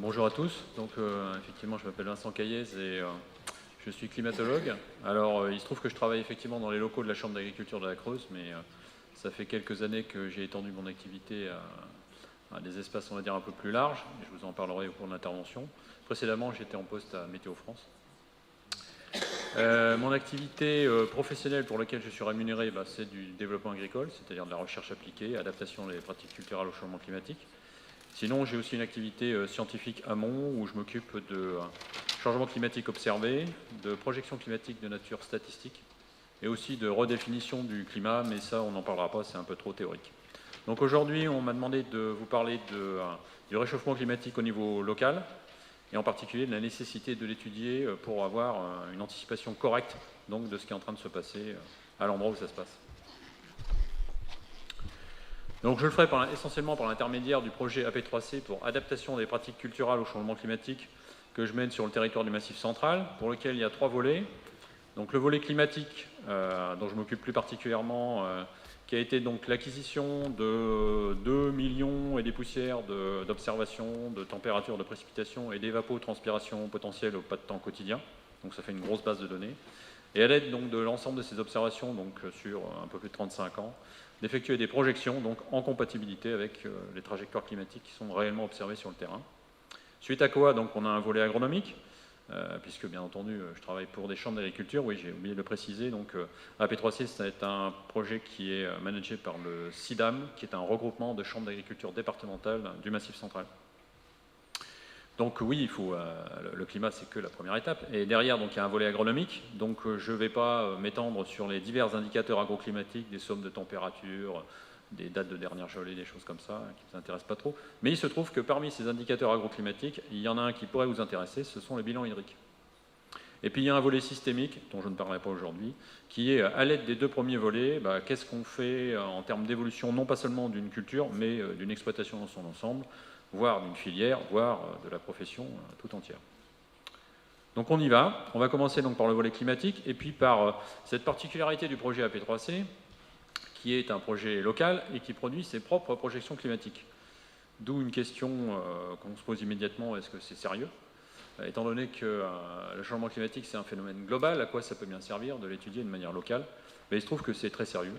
Bonjour à tous. Donc, effectivement, je m'appelle Vincent Caillez et je suis climatologue. Alors, il se trouve que je travaille effectivement dans les locaux de la Chambre d'agriculture de la Creuse, mais ça fait quelques années que j'ai étendu mon activité à des espaces, on va dire, un peu plus larges. Et je vous en parlerai au cours de l'intervention. Précédemment, j'étais en poste à Météo France. Mon activité professionnelle pour laquelle je suis rémunéré, c'est du développement agricole, c'est-à-dire de la recherche appliquée, adaptation des pratiques culturelles au changement climatique. Sinon, j'ai aussi une activité scientifique amont où je m'occupe de changement climatique observé, de projection climatique de nature statistique et aussi de redéfinition du climat, mais ça, on n'en parlera pas, c'est un peu trop théorique. Donc aujourd'hui, on m'a demandé de vous parler du réchauffement climatique au niveau local et en particulier de la nécessité de l'étudier pour avoir une anticipation correcte donc, de ce qui est en train de se passer à l'endroit où ça se passe. Donc je le ferai essentiellement par l'intermédiaire du projet AP3C pour adaptation des pratiques culturelles au changement climatique que je mène sur le territoire du Massif central, pour lequel il y a 3 volets. Donc le volet climatique, dont je m'occupe plus particulièrement, qui a été donc l'acquisition de 2 millions et des poussières d'observations, de température, de précipitation et d'évapotranspiration potentielle au pas de temps quotidien. Donc ça fait une grosse base de données. Et à l'aide donc de l'ensemble de ces observations, donc sur un peu plus de 35 ans, d'effectuer des projections donc en compatibilité avec les trajectoires climatiques qui sont réellement observées sur le terrain. Suite à quoi, donc, on a un volet agronomique, puisque bien entendu, je travaille pour des chambres d'agriculture, oui, j'ai oublié de le préciser. Donc, AP3C, c'est un projet qui est managé par le CIDAM, qui est un regroupement de chambres d'agriculture départementales du Massif central. Donc oui, il faut, le climat, c'est que la première étape. Et derrière, donc, il y a un volet agronomique. Donc je ne vais pas m'étendre sur les divers indicateurs agroclimatiques, des sommes de température, des dates de dernière gelée, des choses comme ça, qui ne vous intéressent pas trop. Mais il se trouve que parmi ces indicateurs agroclimatiques, il y en a un qui pourrait vous intéresser, ce sont les bilans hydriques. Et puis il y a un volet systémique, dont je ne parlerai pas aujourd'hui, qui est, à l'aide des 2 premiers volets, qu'est-ce qu'on fait en termes d'évolution, non pas seulement d'une culture, mais d'une exploitation dans son ensemble, voire d'une filière, voire de la profession tout entière. Donc on y va. On va commencer donc par le volet climatique, et puis par cette particularité du projet AP3C, qui est un projet local et qui produit ses propres projections climatiques. D'où une question qu'on se pose immédiatement, est-ce que c'est sérieux ? Étant donné que le changement climatique, c'est un phénomène global, à quoi ça peut bien servir de l'étudier de manière locale ? Mais il se trouve que c'est très sérieux,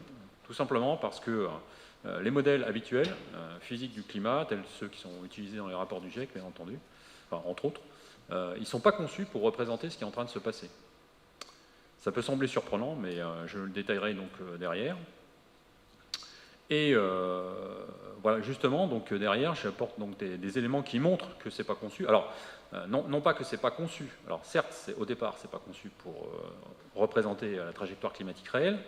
tout simplement parce que les modèles habituels, physiques du climat, tels ceux qui sont utilisés dans les rapports du GIEC, bien entendu, enfin, entre autres, ils ne sont pas conçus pour représenter ce qui est en train de se passer. Ça peut sembler surprenant, mais je le détaillerai donc derrière. Et voilà, justement, donc derrière, j'apporte donc des éléments qui montrent que c'est pas conçu. Alors, non pas que c'est pas conçu. Alors, certes, au départ, c'est pas conçu pour représenter la trajectoire climatique réelle,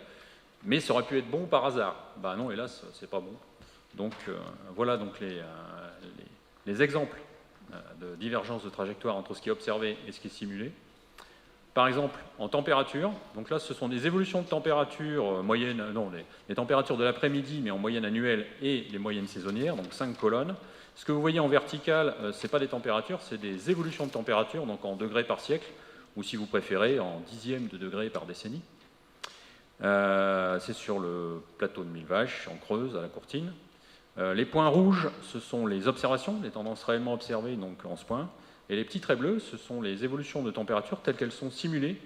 mais ça aurait pu être bon par hasard. Non, hélas, c'est pas bon. Donc, voilà donc les exemples de divergence de trajectoire entre ce qui est observé et ce qui est simulé. Par exemple, en température, donc là, ce sont des évolutions de température moyenne, les températures de l'après-midi, mais en moyenne annuelle, et les moyennes saisonnières, donc 5 colonnes. Ce que vous voyez en vertical, ce n'est pas des températures, c'est des évolutions de température, donc en degrés par siècle, ou si vous préférez, en dixièmes de degrés par décennie. C'est sur le plateau de Millevaches, en Creuse, à la Courtine. Les points rouges, ce sont les observations, les tendances réellement observées, donc en ce point. Et les petits traits bleus, ce sont les évolutions de température telles qu'elles sont simulées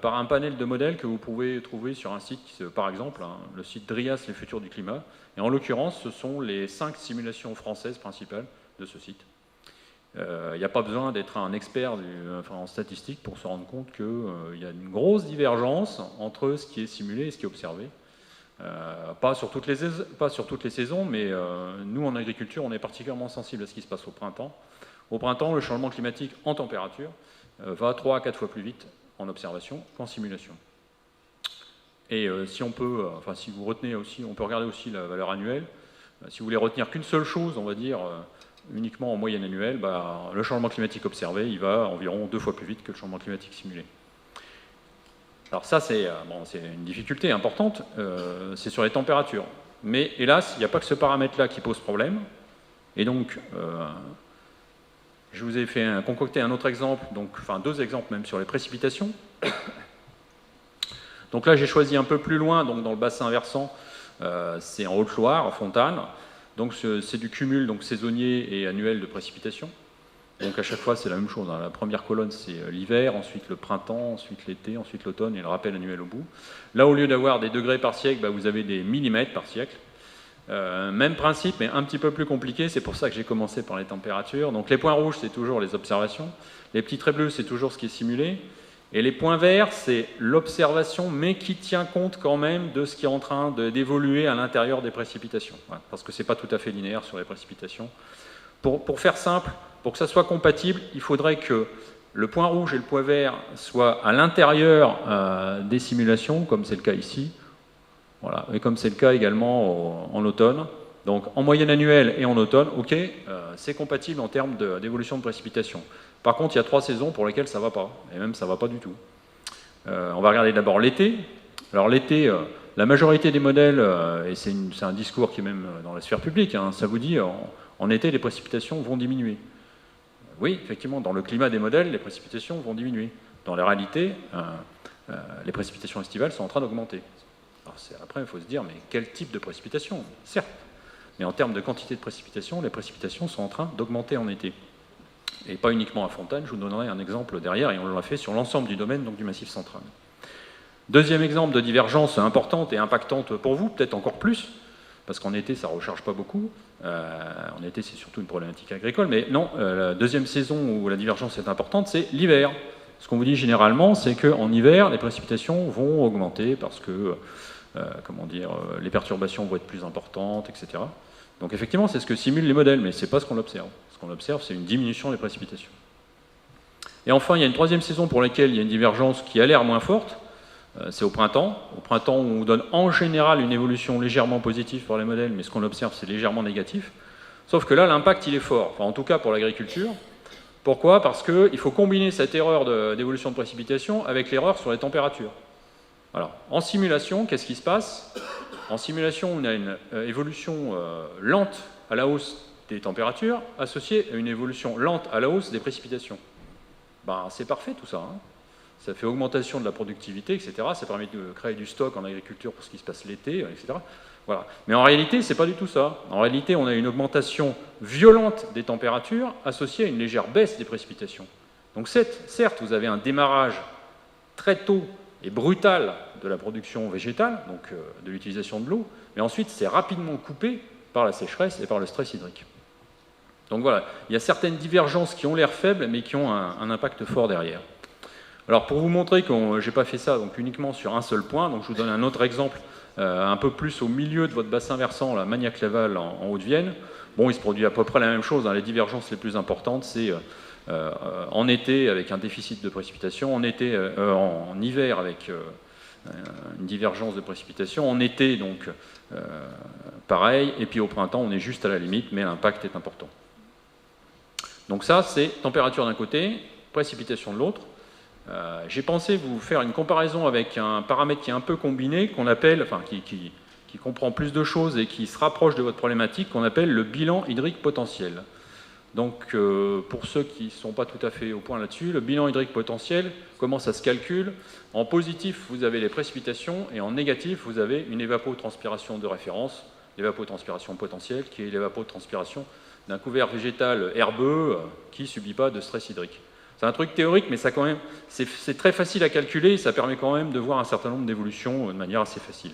par un panel de modèles que vous pouvez trouver sur un site, par exemple, le site DRIAS, les futurs du climat. Et en l'occurrence, ce sont les 5 simulations françaises principales de ce site. Il n'y a pas besoin d'être un expert en statistique pour se rendre compte qu'il y a une grosse divergence entre ce qui est simulé et ce qui est observé. Pas sur toutes les saisons, mais nous, en agriculture, on est particulièrement sensible à ce qui se passe au printemps. Au printemps, le changement climatique en température va 3 à 4 fois plus vite en observation qu'en simulation. Et si vous retenez aussi, on peut regarder aussi la valeur annuelle. Si vous voulez retenir qu'une seule chose, on va dire uniquement en moyenne annuelle, le changement climatique observé, il va environ 2 fois plus vite que le changement climatique simulé. Alors ça, c'est une difficulté importante, c'est sur les températures. Mais hélas, il n'y a pas que ce paramètre-là qui pose problème. Et donc, je vous ai concocté un autre exemple, enfin 2 exemples même sur les précipitations. Donc là, j'ai choisi un peu plus loin, donc dans le bassin versant, c'est en Haute-Loire, à Fontanes. Donc c'est du cumul donc saisonnier et annuel de précipitations. Donc à chaque fois, c'est la même chose, hein. La première colonne, c'est l'hiver, ensuite le printemps, ensuite l'été, ensuite l'automne, et le rappel annuel au bout. Là, au lieu d'avoir des degrés par siècle, bah, vous avez des millimètres par siècle. Même principe, mais un petit peu plus compliqué, c'est pour ça que j'ai commencé par les températures. Donc les points rouges, c'est toujours les observations. Les petits traits bleus, c'est toujours ce qui est simulé. Et les points verts, c'est l'observation, mais qui tient compte quand même de ce qui est en train d'évoluer à l'intérieur des précipitations. Voilà, parce que ce n'est pas tout à fait linéaire sur les précipitations. Pour faire simple, pour que ça soit compatible, il faudrait que le point rouge et le point vert soient à l'intérieur des simulations, comme c'est le cas ici. Voilà. Et comme c'est le cas également en automne. Donc en moyenne annuelle et en automne, ok, c'est compatible en termes d'évolution de précipitation. Par contre, il y a 3 saisons pour lesquelles ça ne va pas, et même ça ne va pas du tout. On va regarder d'abord l'été. Alors l'été, la majorité des modèles, et c'est un discours qui est même dans la sphère publique, hein, ça vous dit, en été, les précipitations vont diminuer. Oui, effectivement, dans le climat des modèles, les précipitations vont diminuer. Dans la réalité, les précipitations estivales sont en train d'augmenter. Après, il faut se dire, mais quel type de précipitation? Certes, mais en termes de quantité de précipitations, les précipitations sont en train d'augmenter en été. Et pas uniquement à Fontaine, je vous donnerai un exemple derrière, et on l'a fait sur l'ensemble du domaine, donc du Massif central. Deuxième exemple de divergence importante et impactante pour vous, peut-être encore plus, parce qu'en été, ça ne recharge pas beaucoup. En été, c'est surtout une problématique agricole, mais non, la deuxième saison où la divergence est importante, c'est l'hiver. Ce qu'on vous dit généralement, c'est qu'en hiver, les précipitations vont augmenter parce que les perturbations vont être plus importantes, etc. Donc effectivement, c'est ce que simulent les modèles, mais ce n'est pas ce qu'on observe. Ce qu'on observe, c'est une diminution des précipitations. Et enfin, il y a une troisième saison pour laquelle il y a une divergence qui a l'air moins forte, c'est au printemps. Au printemps, on donne en général une évolution légèrement positive pour les modèles, mais ce qu'on observe, c'est légèrement négatif. Sauf que là, l'impact, il est fort, enfin, en tout cas pour l'agriculture. Pourquoi? Parce qu'il faut combiner cette erreur d'évolution de précipitation avec l'erreur sur les températures. Alors, en simulation, qu'est-ce qui se passe? En simulation, on a une évolution lente à la hausse des températures associée à une évolution lente à la hausse des précipitations. Ben, c'est parfait tout ça, hein. Ça fait augmentation de la productivité, etc. Ça permet de créer du stock en agriculture pour ce qui se passe l'été, etc. Voilà. Mais en réalité, ce n'est pas du tout ça. En réalité, on a une augmentation violente des températures associée à une légère baisse des précipitations. Donc certes, vous avez un démarrage très tôt et brutal de la production végétale, donc de l'utilisation de l'eau, mais ensuite c'est rapidement coupé par la sécheresse et par le stress hydrique. Donc voilà, il y a certaines divergences qui ont l'air faibles, mais qui ont un impact fort derrière. Alors pour vous montrer que je n'ai pas fait ça donc uniquement sur un seul point, donc je vous donne un autre exemple un peu plus au milieu de votre bassin versant, la Magnac-Laval en Haute-Vienne. Bon, il se produit à peu près la même chose, hein. Les divergences les plus importantes, c'est en été avec un déficit de précipitation, en hiver avec une divergence de précipitation, en été donc pareil, et puis au printemps on est juste à la limite, mais l'impact est important. Donc ça c'est température d'un côté, précipitation de l'autre. J'ai pensé vous faire une comparaison avec un paramètre qui est un peu combiné, qu'on appelle, enfin qui comprend plus de choses et qui se rapproche de votre problématique, qu'on appelle le bilan hydrique potentiel. Donc pour ceux qui ne sont pas tout à fait au point là-dessus, le bilan hydrique potentiel, comment ça se calcule? En positif, vous avez les précipitations, et en négatif, vous avez une évapotranspiration de référence, l'évapotranspiration potentielle, qui est l'évapotranspiration d'un couvert végétal herbeux qui ne subit pas de stress hydrique. C'est un truc théorique, mais ça quand même, c'est très facile à calculer, et ça permet quand même de voir un certain nombre d'évolutions de manière assez facile.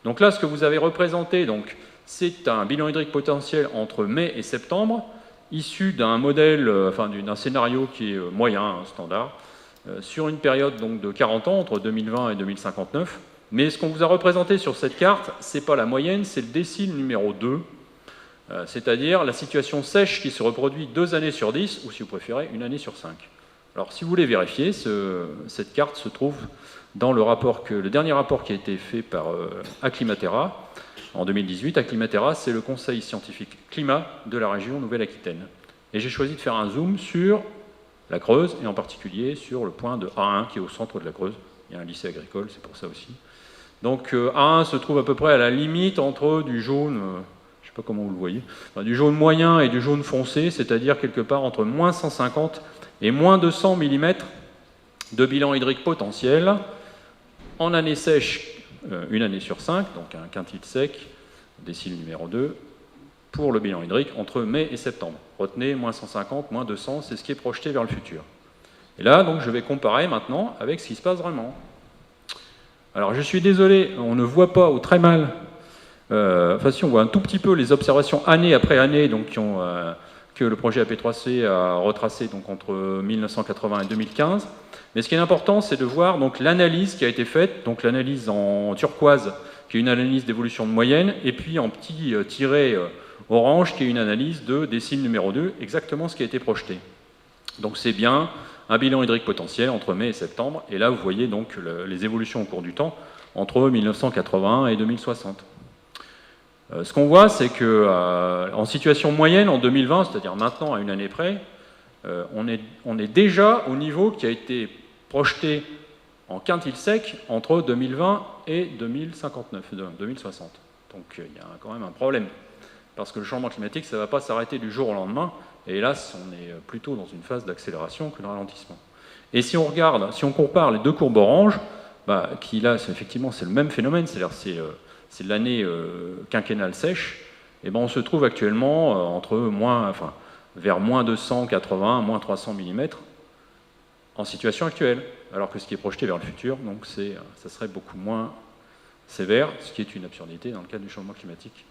Donc là, ce que vous avez représenté, c'est un bilan hydrique potentiel entre mai et septembre, issu d'un modèle, d'un scénario qui est moyen, standard, sur une période donc, de 40 ans, entre 2020 et 2059. Mais ce qu'on vous a représenté sur cette carte, ce n'est pas la moyenne, c'est le décile numéro 2, c'est-à-dire la situation sèche qui se reproduit 2 années sur 10, ou si vous préférez, 1 année sur 5. Alors si vous voulez vérifier, cette carte se trouve dans le dernier rapport qui a été fait par Acclimatera, en 2018. Acclimatera, c'est le conseil scientifique climat de la région Nouvelle-Aquitaine. Et j'ai choisi de faire un zoom sur la Creuse, et en particulier sur le point de A1 qui est au centre de la Creuse. Il y a un lycée agricole, c'est pour ça aussi. Donc A1 se trouve à peu près à la limite entre du jaune, je ne sais pas comment vous le voyez, du jaune moyen et du jaune foncé, c'est-à-dire quelque part entre moins 150 et moins 200 mm de bilan hydrique potentiel en année sèche, 1 année sur 5, donc un quintile sec, décile numéro 2, pour le bilan hydrique entre mai et septembre. Retenez, moins 150, moins 200, c'est ce qui est projeté vers le futur. Et là, donc, je vais comparer maintenant avec ce qui se passe vraiment. Alors, je suis désolé, on ne voit pas ou très mal, enfin si on voit un tout petit peu les observations année après année, donc, que le projet AP3C a retracé donc, entre 1980 et 2015. Mais ce qui est important, c'est de voir donc, l'analyse qui a été faite, donc l'analyse en turquoise, qui est une analyse d'évolution de moyenne, et puis en petit tiret orange, qui est une analyse de décile numéro 2, exactement ce qui a été projeté. Donc c'est bien un bilan hydrique potentiel entre mai et septembre, et là vous voyez donc les évolutions au cours du temps entre 1981 et 2060. Ce qu'on voit, c'est qu'en situation moyenne en 2020, c'est-à-dire maintenant à une année près, on est déjà au niveau qui a été projeté en quintile sec entre 2020 et 2059, 2060. Donc il y a quand même un problème, parce que le changement climatique, ça ne va pas s'arrêter du jour au lendemain, et hélas, on est plutôt dans une phase d'accélération que de ralentissement. Et si on regarde, si on compare les deux courbes oranges, qui là, effectivement, c'est le même phénomène, c'est-à-dire c'est l'année quinquennale sèche, et on se trouve actuellement vers moins 280, moins 300 mm en situation actuelle, alors que ce qui est projeté vers le futur, donc ça serait beaucoup moins sévère, ce qui est une absurdité dans le cadre du changement climatique.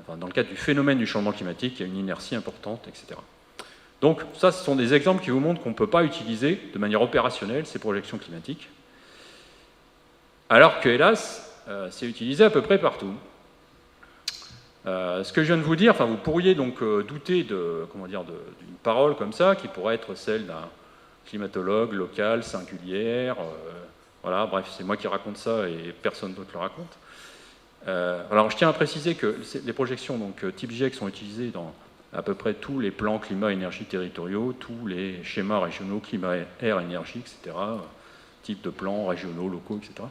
Dans le cadre du phénomène du changement climatique, il y a une inertie importante, etc. Donc ça, ce sont des exemples qui vous montrent qu'on ne peut pas utiliser de manière opérationnelle ces projections climatiques, alors que, hélas, c'est utilisé à peu près partout. Ce que je viens de vous dire, vous pourriez donc douter d'une parole comme ça, qui pourrait être celle d'un climatologue local, singulière, voilà, bref, c'est moi qui raconte ça et personne d'autre le raconte. Alors je tiens à préciser que les projections donc, type GIEC sont utilisées dans à peu près tous les plans climat-énergie territoriaux, tous les schémas régionaux climat-air-énergie, etc., type de plans régionaux, locaux, etc.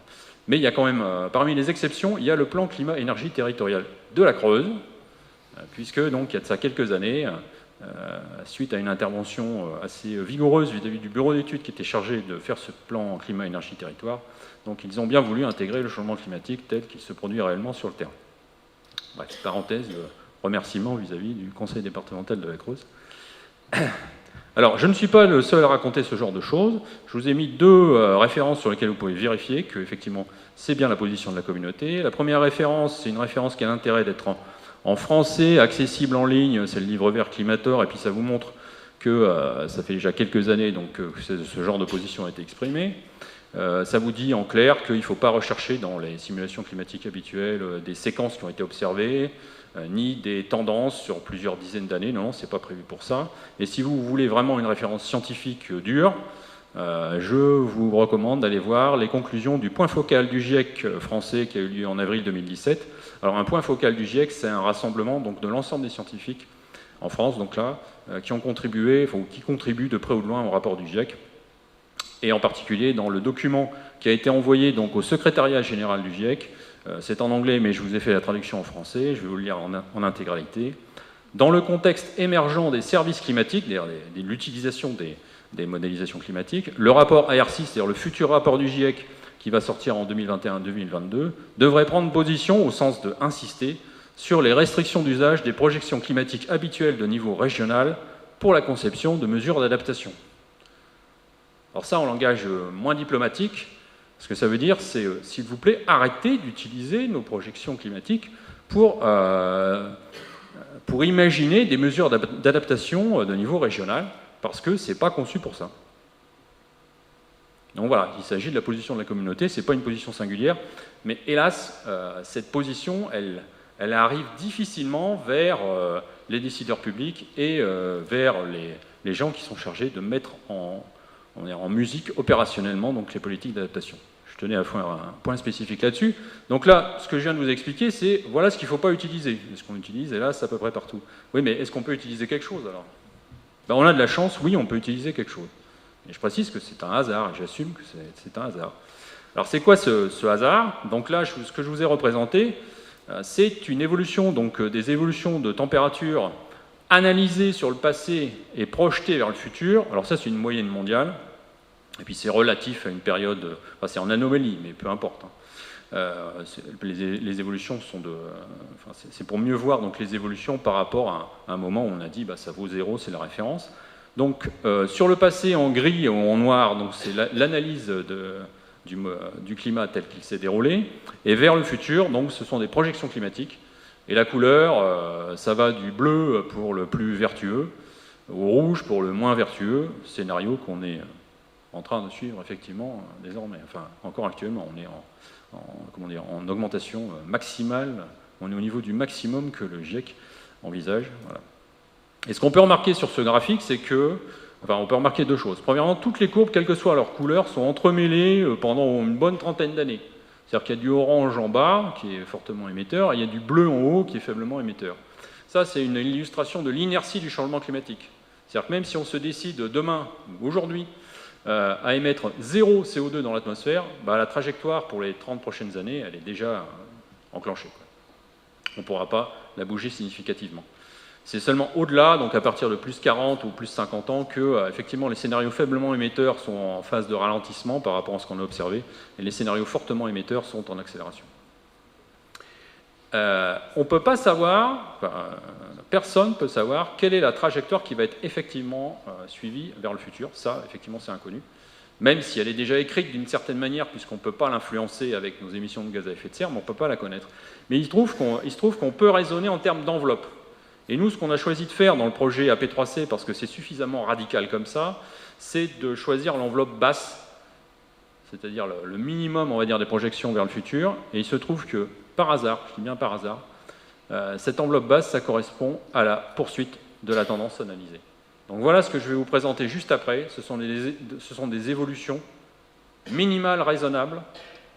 Mais il y a quand même, parmi les exceptions, il y a le plan climat-énergie territorial de la Creuse, puisque donc il y a de ça quelques années, suite à une intervention assez vigoureuse vis-à-vis du bureau d'études qui était chargé de faire ce plan climat-énergie territoire, donc ils ont bien voulu intégrer le changement climatique tel qu'il se produit réellement sur le terrain. Bref, parenthèse, remerciement vis-à-vis du conseil départemental de la Creuse. Alors, je ne suis pas le seul à raconter ce genre de choses. Je vous ai mis deux références sur lesquelles vous pouvez vérifier que, effectivement, c'est bien la position de la communauté. La première référence, c'est une référence qui a l'intérêt d'être en français, accessible en ligne, c'est le livre vert Climator, et puis ça vous montre que ça fait déjà quelques années donc, que ce genre de position a été exprimée. Ça vous dit en clair qu'il ne faut pas rechercher dans les simulations climatiques habituelles des séquences qui ont été observées, ni des tendances sur plusieurs dizaines d'années, non, c'est pas prévu pour ça. Et si vous voulez vraiment une référence scientifique dure, je vous recommande d'aller voir les conclusions du point focal du GIEC français qui a eu lieu en avril 2017. Alors un point focal du GIEC, c'est un rassemblement donc, de l'ensemble des scientifiques en France, donc là, qui ont contribué, ou qui contribuent de près ou de loin au rapport du GIEC, et en particulier dans le document qui a été envoyé donc, au secrétariat général du GIEC. C'est en anglais, mais je vous ai fait la traduction en français, je vais vous le lire en intégralité. Dans le contexte émergent des services climatiques, c'est-à-dire de l'utilisation des modélisations climatiques, le rapport AR6, c'est-à-dire le futur rapport du GIEC qui va sortir en 2021-2022, devrait prendre position au sens de insister sur les restrictions d'usage des projections climatiques habituelles de niveau régional pour la conception de mesures d'adaptation. Alors ça, en langage moins diplomatique, ce que ça veut dire, c'est, s'il vous plaît, arrêtez d'utiliser nos projections climatiques pour imaginer des mesures d'adaptation de niveau régional, parce que ce n'est pas conçu pour ça. Donc voilà, il s'agit de la position de la communauté, ce n'est pas une position singulière, mais hélas, cette position, elle arrive difficilement vers les décideurs publics et vers les gens qui sont chargés de mettre en musique opérationnellement donc les politiques d'adaptation. Je tenais à faire un point spécifique là-dessus. Donc là, ce que je viens de vous expliquer, c'est voilà ce qu'il ne faut pas utiliser. Ce qu'on utilise, hélas, à peu près partout. Oui, mais est-ce qu'on peut utiliser quelque chose alors ? On a de la chance, oui, on peut utiliser quelque chose. Et je précise que c'est un hasard, et j'assume que c'est un hasard. Alors c'est quoi ce hasard ? Donc là, ce que je vous ai représenté, c'est une évolution, donc des évolutions de température analysées sur le passé et projetées vers le futur. Alors ça, c'est une moyenne mondiale. Et puis c'est relatif à une période, enfin c'est en anomalie, mais peu importe. Les évolutions sont c'est pour mieux voir donc les évolutions par rapport à un moment où on a dit bah, ça vaut 0, c'est la référence. Donc sur le passé en gris ou en noir, donc c'est l'analyse du climat tel qu'il s'est déroulé, et vers le futur, donc ce sont des projections climatiques. Et la couleur, ça va du bleu pour le plus vertueux au rouge pour le moins vertueux, scénario qu'on est en train de suivre effectivement désormais. Enfin, encore actuellement, on est en augmentation maximale, on est au niveau du maximum que le GIEC envisage. Voilà. Et ce qu'on peut remarquer sur ce graphique, c'est que, enfin, on peut remarquer deux choses. Premièrement, toutes les courbes, quelle que soit leur couleur, sont entremêlées pendant une bonne trentaine d'années. C'est-à-dire qu'il y a du orange en bas, qui est fortement émetteur, et il y a du bleu en haut, qui est faiblement émetteur. Ça, c'est une illustration de l'inertie du changement climatique. C'est-à-dire que même si on se décide demain, ou aujourd'hui, à émettre 0 CO2 dans l'atmosphère, bah, la trajectoire pour les 30 prochaines années, elle est déjà enclenchée. On ne pourra pas la bouger significativement. C'est seulement au-delà, donc à partir de plus 40 ou plus 50 ans, que effectivement les scénarios faiblement émetteurs sont en phase de ralentissement par rapport à ce qu'on a observé, et les scénarios fortement émetteurs sont en accélération. On ne peut pas savoir, personne ne peut savoir quelle est la trajectoire qui va être effectivement suivie vers le futur. Ça, effectivement, c'est inconnu. Même si elle est déjà écrite d'une certaine manière, puisqu'on ne peut pas l'influencer avec nos émissions de gaz à effet de serre, mais on ne peut pas la connaître. Mais il se trouve qu'on peut raisonner en termes d'enveloppe. Et nous, ce qu'on a choisi de faire dans le projet AP3C, parce que c'est suffisamment radical comme ça, c'est de choisir l'enveloppe basse, c'est-à-dire le minimum, on va dire, des projections vers le futur. Et il se trouve que, par hasard, je dis bien par hasard, cette enveloppe basse, ça correspond à la poursuite de la tendance analysée. Donc voilà ce que je vais vous présenter juste après. Ce sont des évolutions minimales raisonnables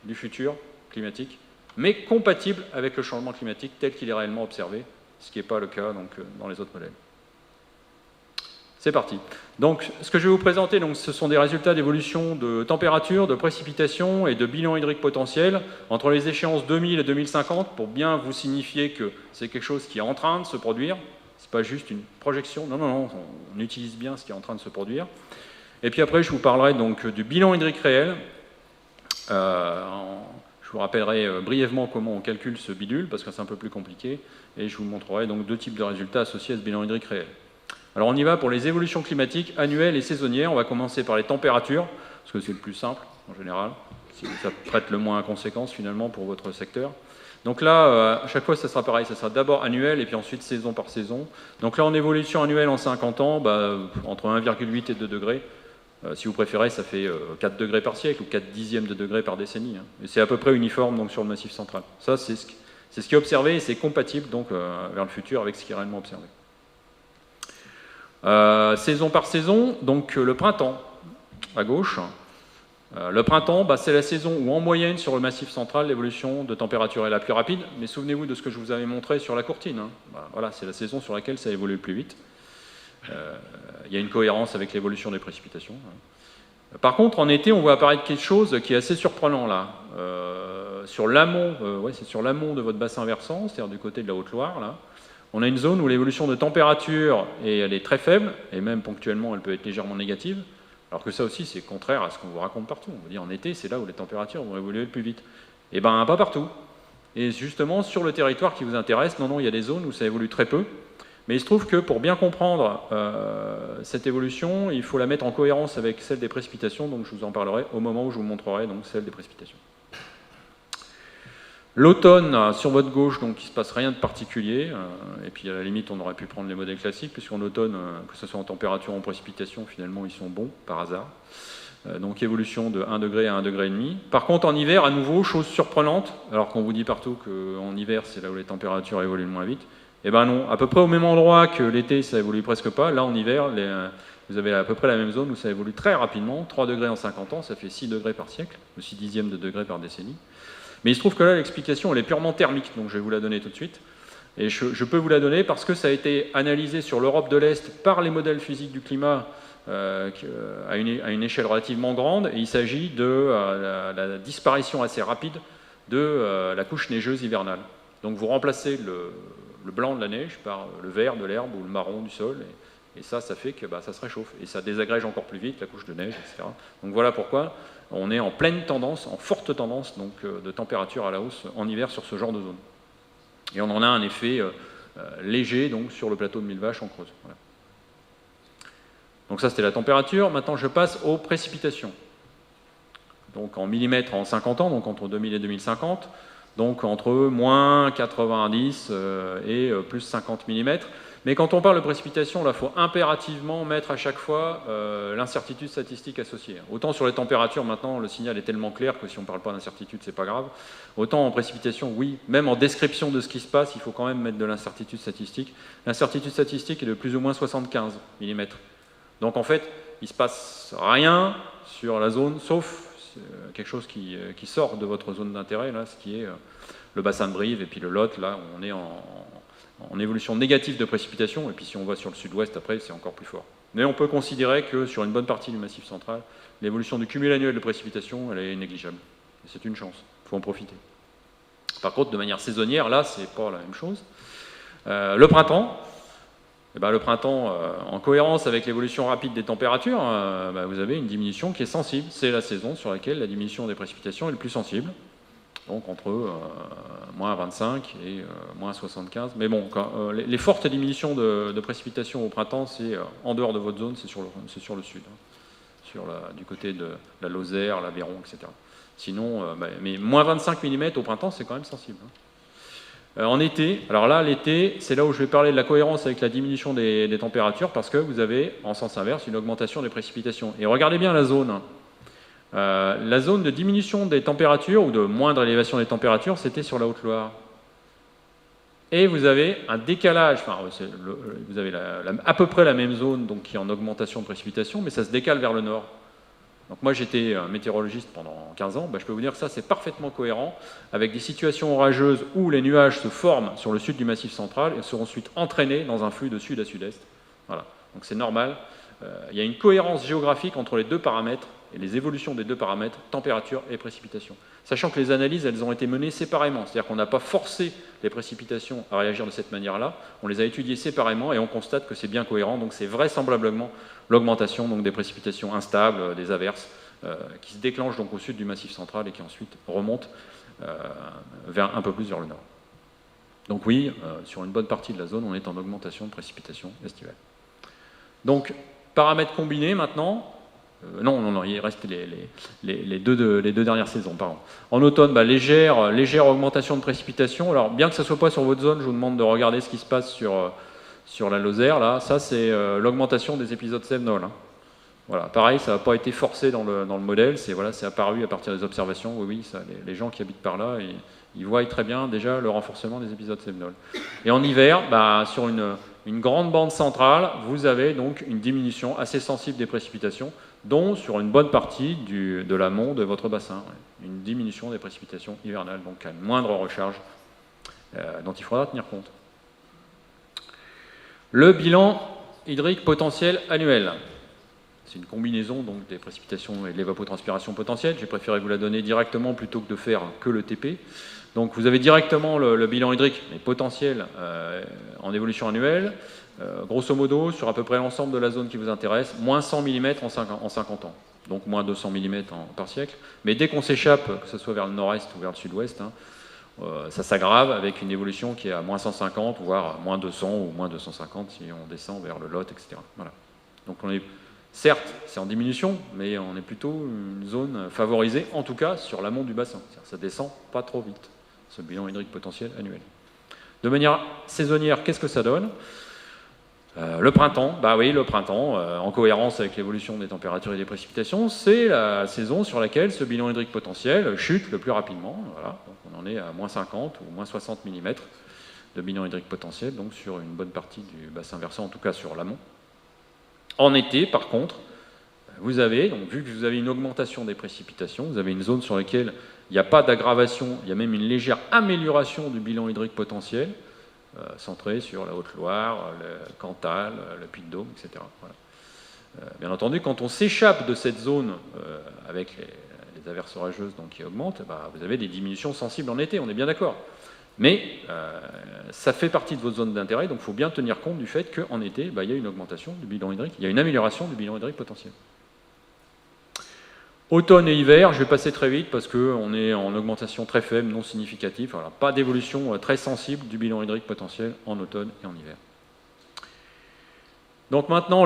du futur climatique, mais compatibles avec le changement climatique tel qu'il est réellement observé, ce qui n'est pas le cas donc, dans les autres modèles. C'est parti. Donc, ce que je vais vous présenter, donc, ce sont des résultats d'évolution de température, de précipitation et de bilan hydrique potentiel entre les échéances 2000 et 2050 pour bien vous signifier que c'est quelque chose qui est en train de se produire. Ce n'est pas juste une projection. Non, non, non, on utilise bien ce qui est en train de se produire. Et puis après, je vous parlerai donc du bilan hydrique réel. Je vous rappellerai brièvement comment on calcule ce bidule, parce que c'est un peu plus compliqué. Et je vous montrerai donc deux types de résultats associés à ce bilan hydrique réel. Alors on y va pour les évolutions climatiques annuelles et saisonnières. On va commencer par les températures, parce que c'est le plus simple en général. Ça prête le moins à conséquence finalement pour votre secteur. Donc là, à chaque fois, ça sera pareil. Ça sera d'abord annuel et puis ensuite saison par saison. Donc là, en évolution annuelle en 50 ans, entre 1,8 et 2 degrés. Si vous préférez, ça fait 4 degrés par siècle ou 4 dixièmes de degrés par décennie. Et c'est à peu près uniforme donc, sur le Massif central. Ça, c'est ce qui est observé et c'est compatible donc, vers le futur avec ce qui est réellement observé. Saison par saison, donc le printemps, à gauche. Le printemps, c'est la saison où en moyenne sur le Massif central, l'évolution de température est la plus rapide. Mais souvenez-vous de ce que je vous avais montré sur la courtine. Voilà, c'est la saison sur laquelle ça évolue le plus vite. Il y a une cohérence avec l'évolution des précipitations. Par contre, en été, on voit apparaître quelque chose qui est assez surprenant là. Sur l'amont, c'est sur l'amont de votre bassin versant, c'est-à-dire du côté de la Haute-Loire, là. On a une zone où l'évolution de température, elle est très faible, et même ponctuellement, elle peut être légèrement négative, alors que ça aussi, c'est contraire à ce qu'on vous raconte partout. On vous dit en été, c'est là où les températures vont évoluer le plus vite. Eh bien, pas partout. Et justement, sur le territoire qui vous intéresse, non, il y a des zones où ça évolue très peu. Mais il se trouve que pour bien comprendre cette évolution, il faut la mettre en cohérence avec celle des précipitations, donc je vous en parlerai au moment où je vous montrerai donc, celle des précipitations. L'automne, sur votre gauche, donc il ne se passe rien de particulier, et puis à la limite on aurait pu prendre les modèles classiques, puisqu'en automne, que ce soit en température ou en précipitation, finalement ils sont bons par hasard. Donc évolution de 1 degré à 1,5 degré. Par contre en hiver, à nouveau, chose surprenante, alors qu'on vous dit partout qu'en hiver c'est là où les températures évoluent le moins vite, eh bien non, à peu près au même endroit que l'été ça évolue presque pas, là en hiver, vous avez à peu près la même zone où ça évolue très rapidement, 3 degrés en 50 ans, ça fait 6 degrés par siècle, ou 6 dixièmes de degré par décennie. Mais il se trouve que là, l'explication, elle est purement thermique, donc je vais vous la donner tout de suite. Et je peux vous la donner parce que ça a été analysé sur l'Europe de l'Est par les modèles physiques du climat à une échelle relativement grande, et il s'agit de la disparition assez rapide de la couche neigeuse hivernale. Donc vous remplacez le blanc de la neige par le vert de l'herbe ou le marron du sol, Et ça fait que ça se réchauffe. Et ça désagrège encore plus vite la couche de neige, etc. Donc voilà pourquoi on est en pleine tendance, en forte tendance donc, de température à la hausse en hiver sur ce genre de zone. Et on en a un effet léger donc, sur le plateau de Mille-Vaches en Creuse. Voilà. Donc ça, c'était la température. Maintenant, je passe aux précipitations. Donc en millimètres en 50 ans, donc entre 2000 et 2050, donc entre moins 90 et plus 50 mm. Mais quand on parle de précipitation, là, il faut impérativement mettre à chaque fois l'incertitude statistique associée. Autant sur les températures, maintenant, le signal est tellement clair que si on ne parle pas d'incertitude, c'est pas grave. Autant en précipitation, oui, même en description de ce qui se passe, il faut quand même mettre de l'incertitude statistique. L'incertitude statistique est de plus ou moins 75 mm. Donc en fait, il ne se passe rien sur la zone, sauf quelque chose qui sort de votre zone d'intérêt, là, ce qui est le bassin de Brive et puis le Lot, là, on est en évolution négative de précipitation, et puis si on va sur le sud-ouest, après, c'est encore plus fort. Mais on peut considérer que sur une bonne partie du Massif central, l'évolution du cumul annuel de précipitation, elle est négligeable. Et c'est une chance, il faut en profiter. Par contre, de manière saisonnière, là, c'est pas la même chose. Le printemps, en cohérence avec l'évolution rapide des températures, vous avez une diminution qui est sensible. C'est la saison sur laquelle la diminution des précipitations est le plus sensible. Donc entre moins 25 et moins 75. Mais bon, les fortes diminutions de précipitations au printemps, c'est en dehors de votre zone, c'est sur le sud, du côté de la Lozère, l'Aveyron, etc. Sinon, mais moins 25 mm au printemps, c'est quand même sensible. En été, alors là, l'été, c'est là où je vais parler de la cohérence avec la diminution des températures, parce que vous avez, en sens inverse, une augmentation des précipitations. Et regardez bien la zone. La zone de diminution des températures, ou de moindre élévation des températures, c'était sur la Haute-Loire. Et vous avez un décalage, vous avez à peu près la même zone donc, qui est en augmentation de précipitations, mais ça se décale vers le nord. Donc moi j'étais météorologiste pendant 15 ans, je peux vous dire que ça c'est parfaitement cohérent avec des situations orageuses où les nuages se forment sur le sud du Massif central et seront ensuite entraînés dans un flux de sud à sud-est. Voilà. Donc c'est normal. Il y a une cohérence géographique entre les deux paramètres et les évolutions des deux paramètres, température et précipitation. Sachant que les analyses, elles ont été menées séparément, c'est-à-dire qu'on n'a pas forcé les précipitations à réagir de cette manière-là, on les a étudiées séparément et on constate que c'est bien cohérent, donc c'est vraisemblablement l'augmentation donc, des précipitations instables, des averses, qui se déclenchent donc au sud du Massif central et qui ensuite remontent un peu plus vers le nord. Donc oui, sur une bonne partie de la zone, on est en augmentation de précipitations estivales. Donc, paramètres combinés maintenant. Non, il reste les deux dernières saisons, pardon. En automne, légère augmentation de précipitations. Alors, bien que ça ne soit pas sur votre zone, je vous demande de regarder ce qui se passe sur la Lozère. Là, ça, c'est l'augmentation des épisodes Cévenol. Hein. Voilà, pareil, ça n'a pas été forcé dans le modèle, c'est apparu à partir des observations. Oui, ça, les gens qui habitent par là, ils voient très bien déjà le renforcement des épisodes Cévenol. Et en hiver, sur une grande bande centrale, vous avez donc une diminution assez sensible des précipitations, dont sur une bonne partie de l'amont de votre bassin. Une diminution des précipitations hivernales, donc à une moindre recharge dont il faudra tenir compte. Le bilan hydrique potentiel annuel. C'est une combinaison donc, des précipitations et de l'évapotranspiration potentielle. J'ai préféré vous la donner directement plutôt que de faire que le TP. Donc vous avez directement le bilan hydrique, mais potentiel en évolution annuelle. Grosso modo, sur à peu près l'ensemble de la zone qui vous intéresse, moins 100 mm en 50 ans, donc moins 200 mm par siècle. Mais dès qu'on s'échappe, que ce soit vers le nord-est ou vers le sud-ouest, ça s'aggrave avec une évolution qui est à moins 150, voire moins 200 ou moins 250 si on descend vers le Lot, etc. Voilà. Donc on est, certes, c'est en diminution, mais on est plutôt une zone favorisée, en tout cas sur l'amont du bassin. Ça descend pas trop vite, ce bilan hydrique potentiel annuel. De manière saisonnière, qu'est-ce que ça donne ? Le printemps, le printemps, en cohérence avec l'évolution des températures et des précipitations, c'est la saison sur laquelle ce bilan hydrique potentiel chute le plus rapidement. Voilà. Donc on en est à moins 50 ou moins 60 mm de bilan hydrique potentiel, donc sur une bonne partie du bassin versant, en tout cas sur l'amont. En été, par contre, vous avez, donc, vu que vous avez une augmentation des précipitations, vous avez une zone sur laquelle il n'y a pas d'aggravation, il y a même une légère amélioration du bilan hydrique potentiel, centré sur la Haute-Loire, le Cantal, le Puy-de-Dôme, etc. Voilà. Bien entendu, quand on s'échappe de cette zone avec les averses orageuses donc, qui augmentent, vous avez des diminutions sensibles en été, on est bien d'accord. Mais ça fait partie de votre zone d'intérêt, donc il faut bien tenir compte du fait qu'en été, il y a une augmentation du bilan hydrique, il y a une amélioration du bilan hydrique potentiel. Automne et hiver, je vais passer très vite parce qu'on est en augmentation très faible, non significative. Voilà, pas d'évolution très sensible du bilan hydrique potentiel en automne et en hiver. Donc maintenant,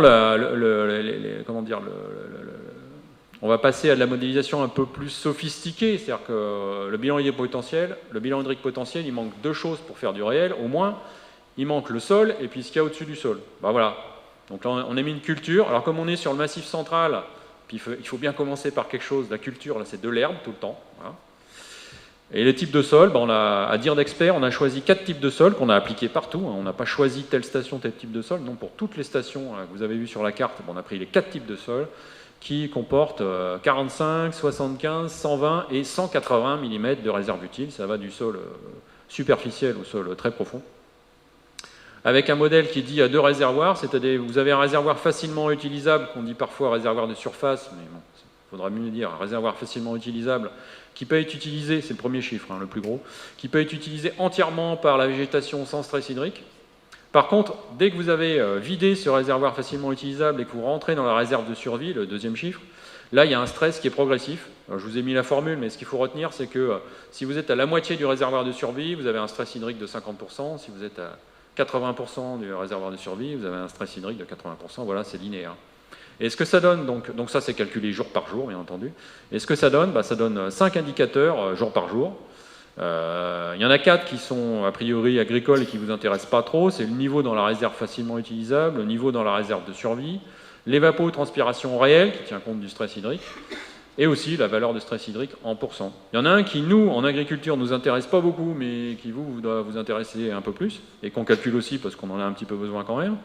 on va passer à de la modélisation un peu plus sophistiquée. C'est-à-dire que le bilan hydrique potentiel, il manque deux choses pour faire du réel. Au moins, il manque le sol et puis ce qu'il y a au-dessus du sol. Voilà. Donc là, on a mis une culture. Alors comme on est sur le massif central, puis il faut bien commencer par quelque chose. La culture, là, c'est de l'herbe tout le temps. Voilà. Et les types de sol, à dire d'experts, on a choisi 4 types de sol qu'on a appliqués partout. On n'a pas choisi telle station, tel type de sol. Non, pour toutes les stations que vous avez vues sur la carte, on a pris les 4 types de sol qui comportent 45, 75, 120 et 180 mm de réserve utile. Ça va du sol superficiel au sol très profond. Avec un modèle qui dit à 2 réservoirs, c'est-à-dire vous avez un réservoir facilement utilisable, qu'on dit parfois réservoir de surface, mais bon, il faudra mieux dire un réservoir facilement utilisable, qui peut être utilisé, c'est le premier chiffre, le plus gros, qui peut être utilisé entièrement par la végétation sans stress hydrique. Par contre, dès que vous avez vidé ce réservoir facilement utilisable et que vous rentrez dans la réserve de survie, le deuxième chiffre, là, il y a un stress qui est progressif. Alors, je vous ai mis la formule, mais ce qu'il faut retenir, c'est que si vous êtes à la moitié du réservoir de survie, vous avez un stress hydrique de 50%. Si vous êtes à 80% du réservoir de survie, vous avez un stress hydrique de 80%. Voilà, c'est linéaire. Et ce que ça donne, donc ça, c'est calculé jour par jour, bien entendu. Et ce que ça donne, ça donne 5 indicateurs jour par jour. Il y en a 4 qui sont a priori agricoles et qui ne vous intéressent pas trop. C'est le niveau dans la réserve facilement utilisable, le niveau dans la réserve de survie, l'évapotranspiration réelle, qui tient compte du stress hydrique, et aussi la valeur de stress hydrique en pourcent. Il y en a un qui, nous, en agriculture, ne nous intéresse pas beaucoup, mais qui doit vous intéresser un peu plus, et qu'on calcule aussi parce qu'on en a un petit peu besoin quand même.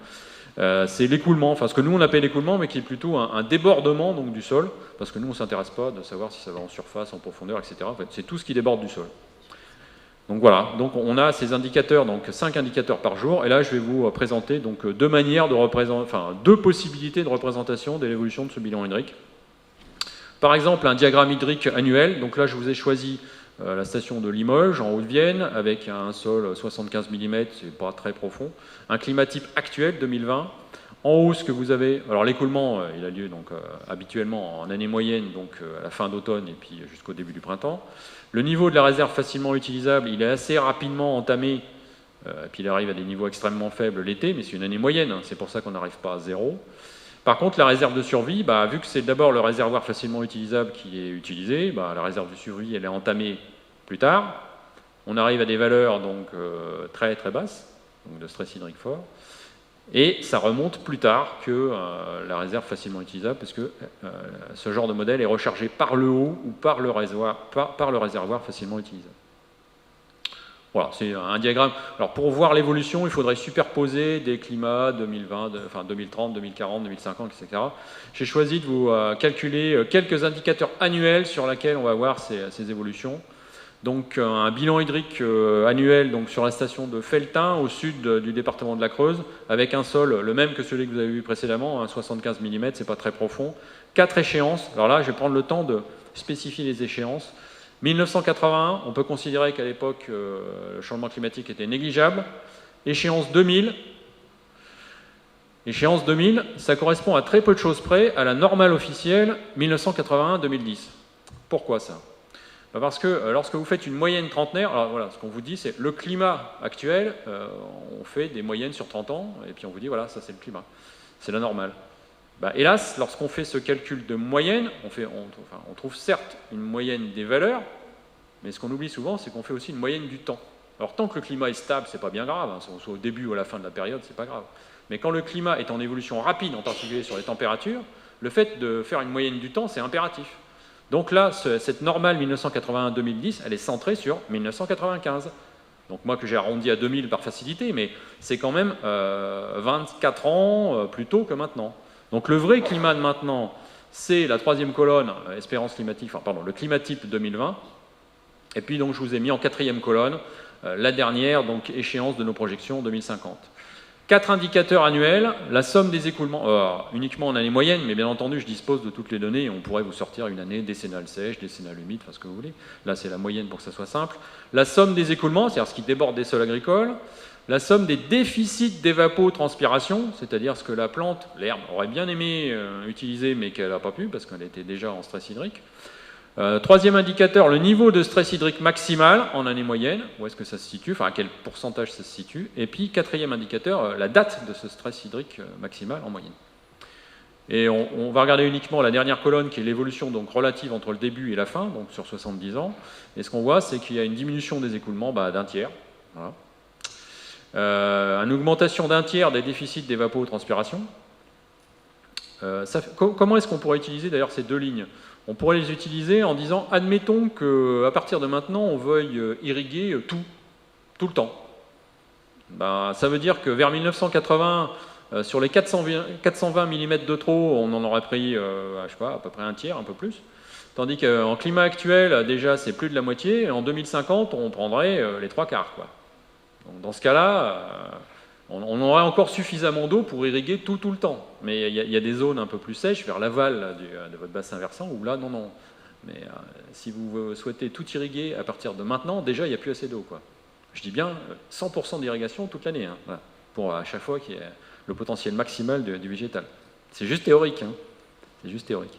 C'est l'écoulement, enfin ce que nous on appelle l'écoulement, mais qui est plutôt un débordement donc, du sol, parce que nous on ne s'intéresse pas de savoir si ça va en surface, en profondeur, etc. En fait, c'est tout ce qui déborde du sol. Donc voilà, donc on a ces indicateurs, donc 5 indicateurs par jour, et là je vais vous présenter donc deux possibilités de représentation de l'évolution de ce bilan hydrique. Par exemple, un diagramme hydrique annuel, donc là je vous ai choisi la station de Limoges, en Haute-Vienne, avec un sol 75 mm, c'est pas très profond, un climat type actuel 2020. En haut, ce que vous avez, alors l'écoulement, il a lieu donc habituellement en année moyenne, donc à la fin d'automne et puis jusqu'au début du printemps. Le niveau de la réserve facilement utilisable, il est assez rapidement entamé, puis il arrive à des niveaux extrêmement faibles l'été, mais c'est une année moyenne, c'est pour ça qu'on n'arrive pas à zéro. Par contre, la réserve de survie, vu que c'est d'abord le réservoir facilement utilisable qui est utilisé, la réserve de survie, elle est entamée plus tard. On arrive à des valeurs donc, très très basses, donc de stress hydrique fort, et ça remonte plus tard que la réserve facilement utilisable, parce que ce genre de modèle est rechargé par le haut ou par le réservoir facilement utilisable. Voilà, c'est un diagramme. Alors pour voir l'évolution, il faudrait superposer des climats 2020, 2030, 2040, 2050, etc. J'ai choisi de vous calculer quelques indicateurs annuels sur lesquels on va voir ces évolutions. Donc un bilan hydrique annuel donc, sur la station de Felletin, au sud du département de la Creuse, avec un sol le même que celui que vous avez vu précédemment, 75 mm, c'est pas très profond. 4 échéances. Alors là, je vais prendre le temps de spécifier les échéances. 1981, on peut considérer qu'à l'époque, le changement climatique était négligeable. Échéance 2000. Échéance 2000, ça correspond à très peu de choses près à la normale officielle 1981-2010. Pourquoi ça ? Parce que lorsque vous faites une moyenne trentenaire, alors voilà, ce qu'on vous dit, c'est le climat actuel, on fait des moyennes sur 30 ans, et puis on vous dit, voilà, ça c'est le climat, c'est la normale. Hélas, lorsqu'on fait ce calcul de moyenne, on trouve certes une moyenne des valeurs, mais ce qu'on oublie souvent, c'est qu'on fait aussi une moyenne du temps. Alors tant que le climat est stable, c'est pas bien grave, soit au début ou à la fin de la période, c'est pas grave. Mais quand le climat est en évolution rapide, en particulier sur les températures, le fait de faire une moyenne du temps, c'est impératif. Donc là, cette normale 1981-2010, elle est centrée sur 1995. Donc moi que j'ai arrondi à 2000 par facilité, mais c'est quand même 24 ans plus tôt que maintenant. Donc le vrai climat de maintenant, c'est la troisième colonne, espérance climatique, le climat type 2020. Et puis donc je vous ai mis en quatrième colonne la dernière donc échéance de nos projections 2050. 4 indicateurs annuels, la somme des écoulements, uniquement en année moyenne, mais bien entendu, je dispose de toutes les données, et on pourrait vous sortir une année décennale sèche, décennale humide, enfin ce que vous voulez. Là, c'est la moyenne pour que ça soit simple. La somme des écoulements, c'est-à-dire ce qui déborde des sols agricoles. La somme des déficits d'évapotranspiration, c'est-à-dire ce que la plante, l'herbe, aurait bien aimé utiliser, mais qu'elle n'a pas pu, parce qu'elle était déjà en stress hydrique. Troisième indicateur, le niveau de stress hydrique maximal en année moyenne, où est-ce que ça se situe, enfin à quel pourcentage ça se situe. Et puis quatrième indicateur, la date de ce stress hydrique maximal en moyenne. Et on va regarder uniquement la dernière colonne qui est l'évolution donc relative entre le début et la fin, donc sur 70 ans. Et ce qu'on voit, c'est qu'il y a une diminution des écoulements d'un tiers. Voilà. Une augmentation d'un tiers des déficits d'évapotranspiration. Comment est-ce qu'on pourrait utiliser d'ailleurs ces deux lignes? On pourrait les utiliser en disant, admettons qu'à partir de maintenant, on veuille irriguer tout le temps. Ça veut dire que vers 1980, sur les 420 mm de trop, on en aurait pris, je sais pas, à peu près un tiers, un peu plus. Tandis qu'en climat actuel, déjà, c'est plus de la moitié. Et en 2050, on prendrait les trois quarts, quoi. Donc, dans ce cas-là, on aurait encore suffisamment d'eau pour irriguer tout le temps. Mais il y a des zones un peu plus sèches, vers l'aval de votre bassin versant, où là, non. Mais si vous souhaitez tout irriguer à partir de maintenant, déjà, il n'y a plus assez d'eau, quoi. Je dis bien 100% d'irrigation toute l'année, hein, voilà, pour à chaque fois qu'il y ait le potentiel maximal du végétal. C'est juste théorique. Hein. C'est juste théorique.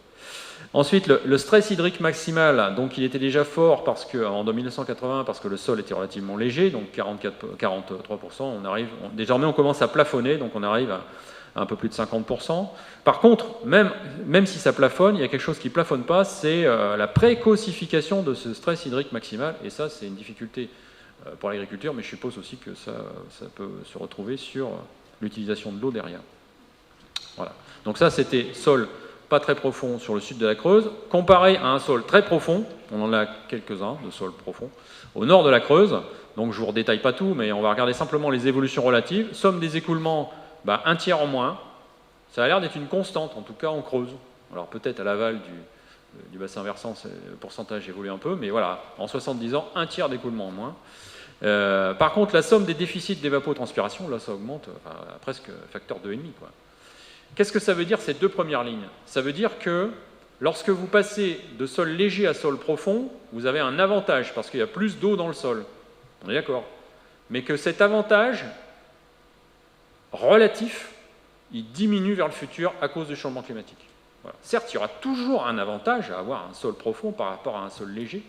Ensuite, le stress hydrique maximal, donc il était déjà fort en 1980 parce que le sol était relativement léger, donc 43%, désormais on commence à plafonner, donc on arrive à un peu plus de 50%. Par contre, même si ça plafonne, il y a quelque chose qui ne plafonne pas, c'est la précocification de ce stress hydrique maximal, et ça c'est une difficulté pour l'agriculture, mais je suppose aussi que ça peut se retrouver sur l'utilisation de l'eau derrière. Voilà. Donc ça c'était sol pas très profond sur le sud de la Creuse, comparé à un sol très profond, on en a quelques-uns de sols profonds, au nord de la Creuse, donc je ne vous redétaille pas tout, mais on va regarder simplement les évolutions relatives. Somme des écoulements, un tiers en moins, ça a l'air d'être une constante, en tout cas en Creuse. Alors peut-être à l'aval du bassin versant, le pourcentage évolue un peu, mais voilà, en 70 ans, un tiers d'écoulement en moins. Par contre, la somme des déficits d'évapotranspiration, là ça augmente à presque facteur 2,5, quoi. Qu'est-ce que ça veut dire ces deux premières lignes? Ça veut dire que lorsque vous passez de sol léger à sol profond, vous avez un avantage parce qu'il y a plus d'eau dans le sol. On est d'accord? Mais que cet avantage relatif, il diminue vers le futur à cause du changement climatique. Voilà. Certes, il y aura toujours un avantage à avoir un sol profond par rapport à un sol léger,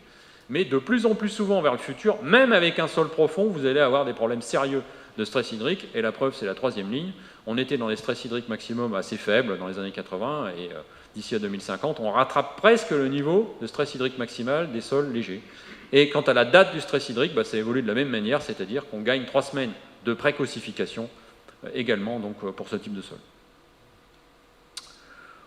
mais de plus en plus souvent vers le futur, même avec un sol profond, vous allez avoir des problèmes sérieux de stress hydrique, et la preuve, c'est la troisième ligne. On était dans les stress hydriques maximum assez faibles dans les années 80, et d'ici à 2050, on rattrape presque le niveau de stress hydrique maximal des sols légers. Et quant à la date du stress hydrique, ça évolue de la même manière, c'est-à-dire qu'on gagne 3 semaines de précocification également donc, pour ce type de sol.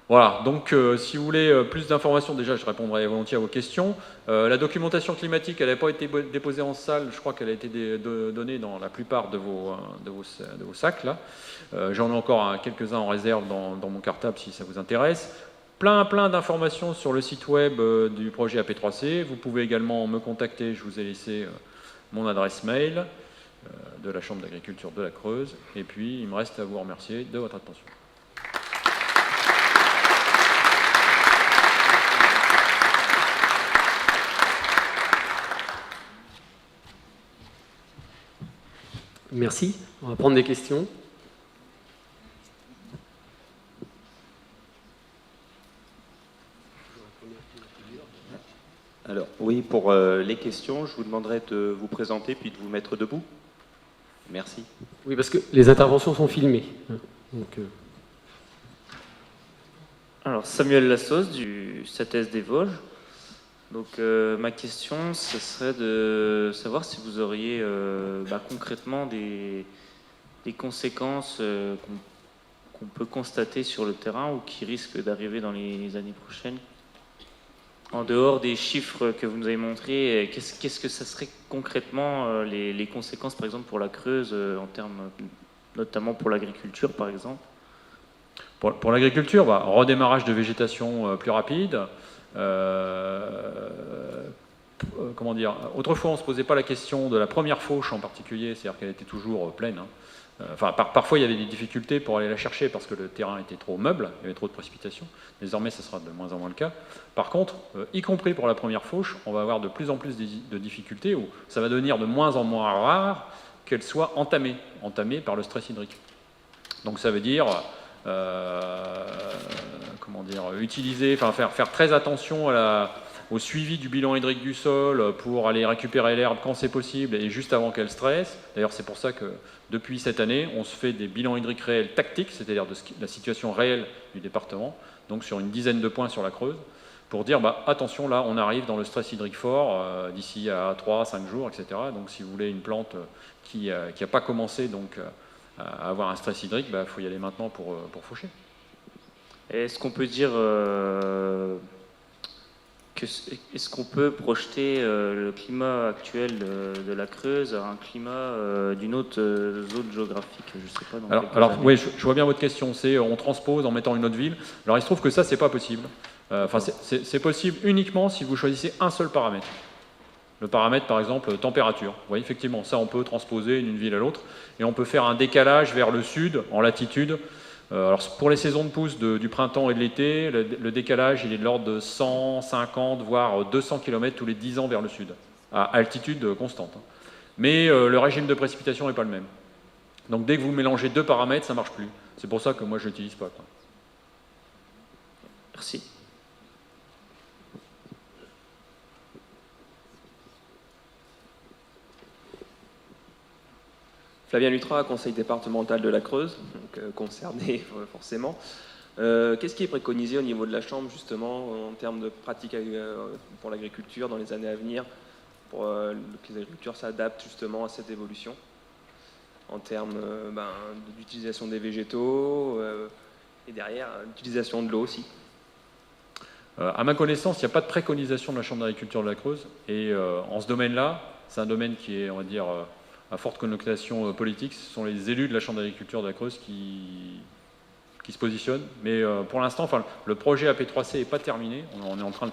Voilà, donc si vous voulez plus d'informations, déjà je répondrai volontiers à vos questions. La documentation climatique, elle n'a pas été déposée en salle, je crois qu'elle a été donnée dans la plupart de vos sacs. Là. J'en ai encore quelques-uns en réserve dans mon cartable si ça vous intéresse. Plein d'informations sur le site web du projet AP3C. Vous pouvez également me contacter, je vous ai laissé mon adresse mail de la Chambre d'agriculture de la Creuse. Et puis il me reste à vous remercier de votre attention. Merci. On va prendre des questions. Alors, oui, pour les questions, je vous demanderai de vous présenter puis de vous mettre debout. Merci. Oui, parce que les interventions sont filmées. Donc, Alors, Samuel Lassos du SATES des Vosges. Donc, ma question, ce serait de savoir si vous auriez concrètement des conséquences qu'on peut constater sur le terrain ou qui risquent d'arriver dans les années prochaines. En dehors des chiffres que vous nous avez montrés, qu'est-ce que ça serait concrètement les conséquences, par exemple, pour la Creuse, en termes, notamment pour l'agriculture, par exemple? Pour l'agriculture, redémarrage de végétation plus rapide. Comment dire, autrefois on ne se posait pas la question de la première fauche en particulier, c'est-à-dire qu'elle était toujours pleine. Parfois, il y avait des difficultés pour aller la chercher parce que le terrain était trop meuble, il y avait trop de précipitations. Désormais, ce sera de moins en moins le cas. Par contre, y compris pour la première fauche, on va avoir de plus en plus de difficultés où ça va devenir de moins en moins rare qu'elle soit entamée par le stress hydrique. Donc ça veut dire, faire très attention au suivi du bilan hydrique du sol pour aller récupérer l'herbe quand c'est possible et juste avant qu'elle stresse. D'ailleurs, c'est pour ça que depuis cette année, on se fait des bilans hydriques réels tactiques, c'est-à-dire de la situation réelle du département, donc sur une dizaine de points sur la Creuse, pour dire attention, là, on arrive dans le stress hydrique fort d'ici à 3-5 jours, etc. Donc si vous voulez une plante qui n'a pas commencé à avoir un stress hydrique, il faut y aller maintenant pour faucher. Est-ce qu'on peut dire est-ce qu'on peut projeter le climat actuel de la Creuse à un climat d'une autre zone géographique? Je sais pas. Alors oui, je vois bien votre question. C'est on transpose en mettant une autre ville. Alors il se trouve que ça, c'est pas possible. C'est possible uniquement si vous choisissez un seul paramètre. Le paramètre, par exemple, température. Vous voyez, effectivement, ça, on peut transposer d'une ville à l'autre. Et on peut faire un décalage vers le sud, en latitude. Alors, pour les saisons de pousse du printemps et de l'été, le décalage, il est de l'ordre de 150, voire 200 km tous les 10 ans vers le sud, à altitude constante. Mais le régime de précipitation n'est pas le même. Donc, dès que vous mélangez deux paramètres, ça ne marche plus. C'est pour ça que moi, je n'utilise pas. Merci. Flavien Lutrat, conseil départemental de la Creuse, donc concerné forcément. Qu'est-ce qui est préconisé au niveau de la Chambre, justement, en termes de pratiques pour l'agriculture dans les années à venir, pour que les agriculteurs s'adaptent justement à cette évolution, en termes d'utilisation des végétaux et derrière l'utilisation de l'eau aussi? À ma connaissance, il n'y a pas de préconisation de la Chambre d'agriculture de la Creuse. Et en ce domaine-là, c'est un domaine qui est, on va dire, à forte connotation politique. Ce sont les élus de la Chambre d'agriculture de la Creuse qui se positionnent. Mais pour l'instant, le projet AP3C n'est pas terminé. On est en train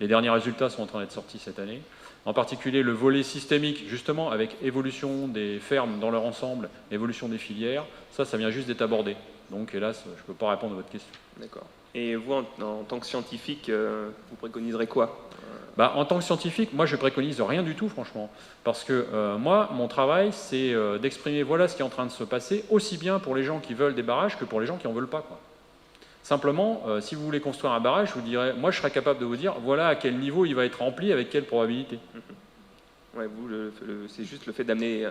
les derniers résultats sont en train d'être sortis cette année. En particulier, le volet systémique, justement, avec évolution des fermes dans leur ensemble, évolution des filières, ça vient juste d'être abordé. Donc, hélas, je ne peux pas répondre à votre question. D'accord. Et vous, en tant que scientifique, vous préconiserez quoi? En tant que scientifique, moi je préconise rien du tout, franchement. Parce que moi, mon travail, c'est d'exprimer voilà ce qui est en train de se passer, aussi bien pour les gens qui veulent des barrages que pour les gens qui n'en veulent pas, quoi. Simplement, si vous voulez construire un barrage, je vous dirais, moi je serais capable de vous dire voilà à quel niveau il va être rempli, avec quelle probabilité. Ouais, vous, c'est juste le fait d'amener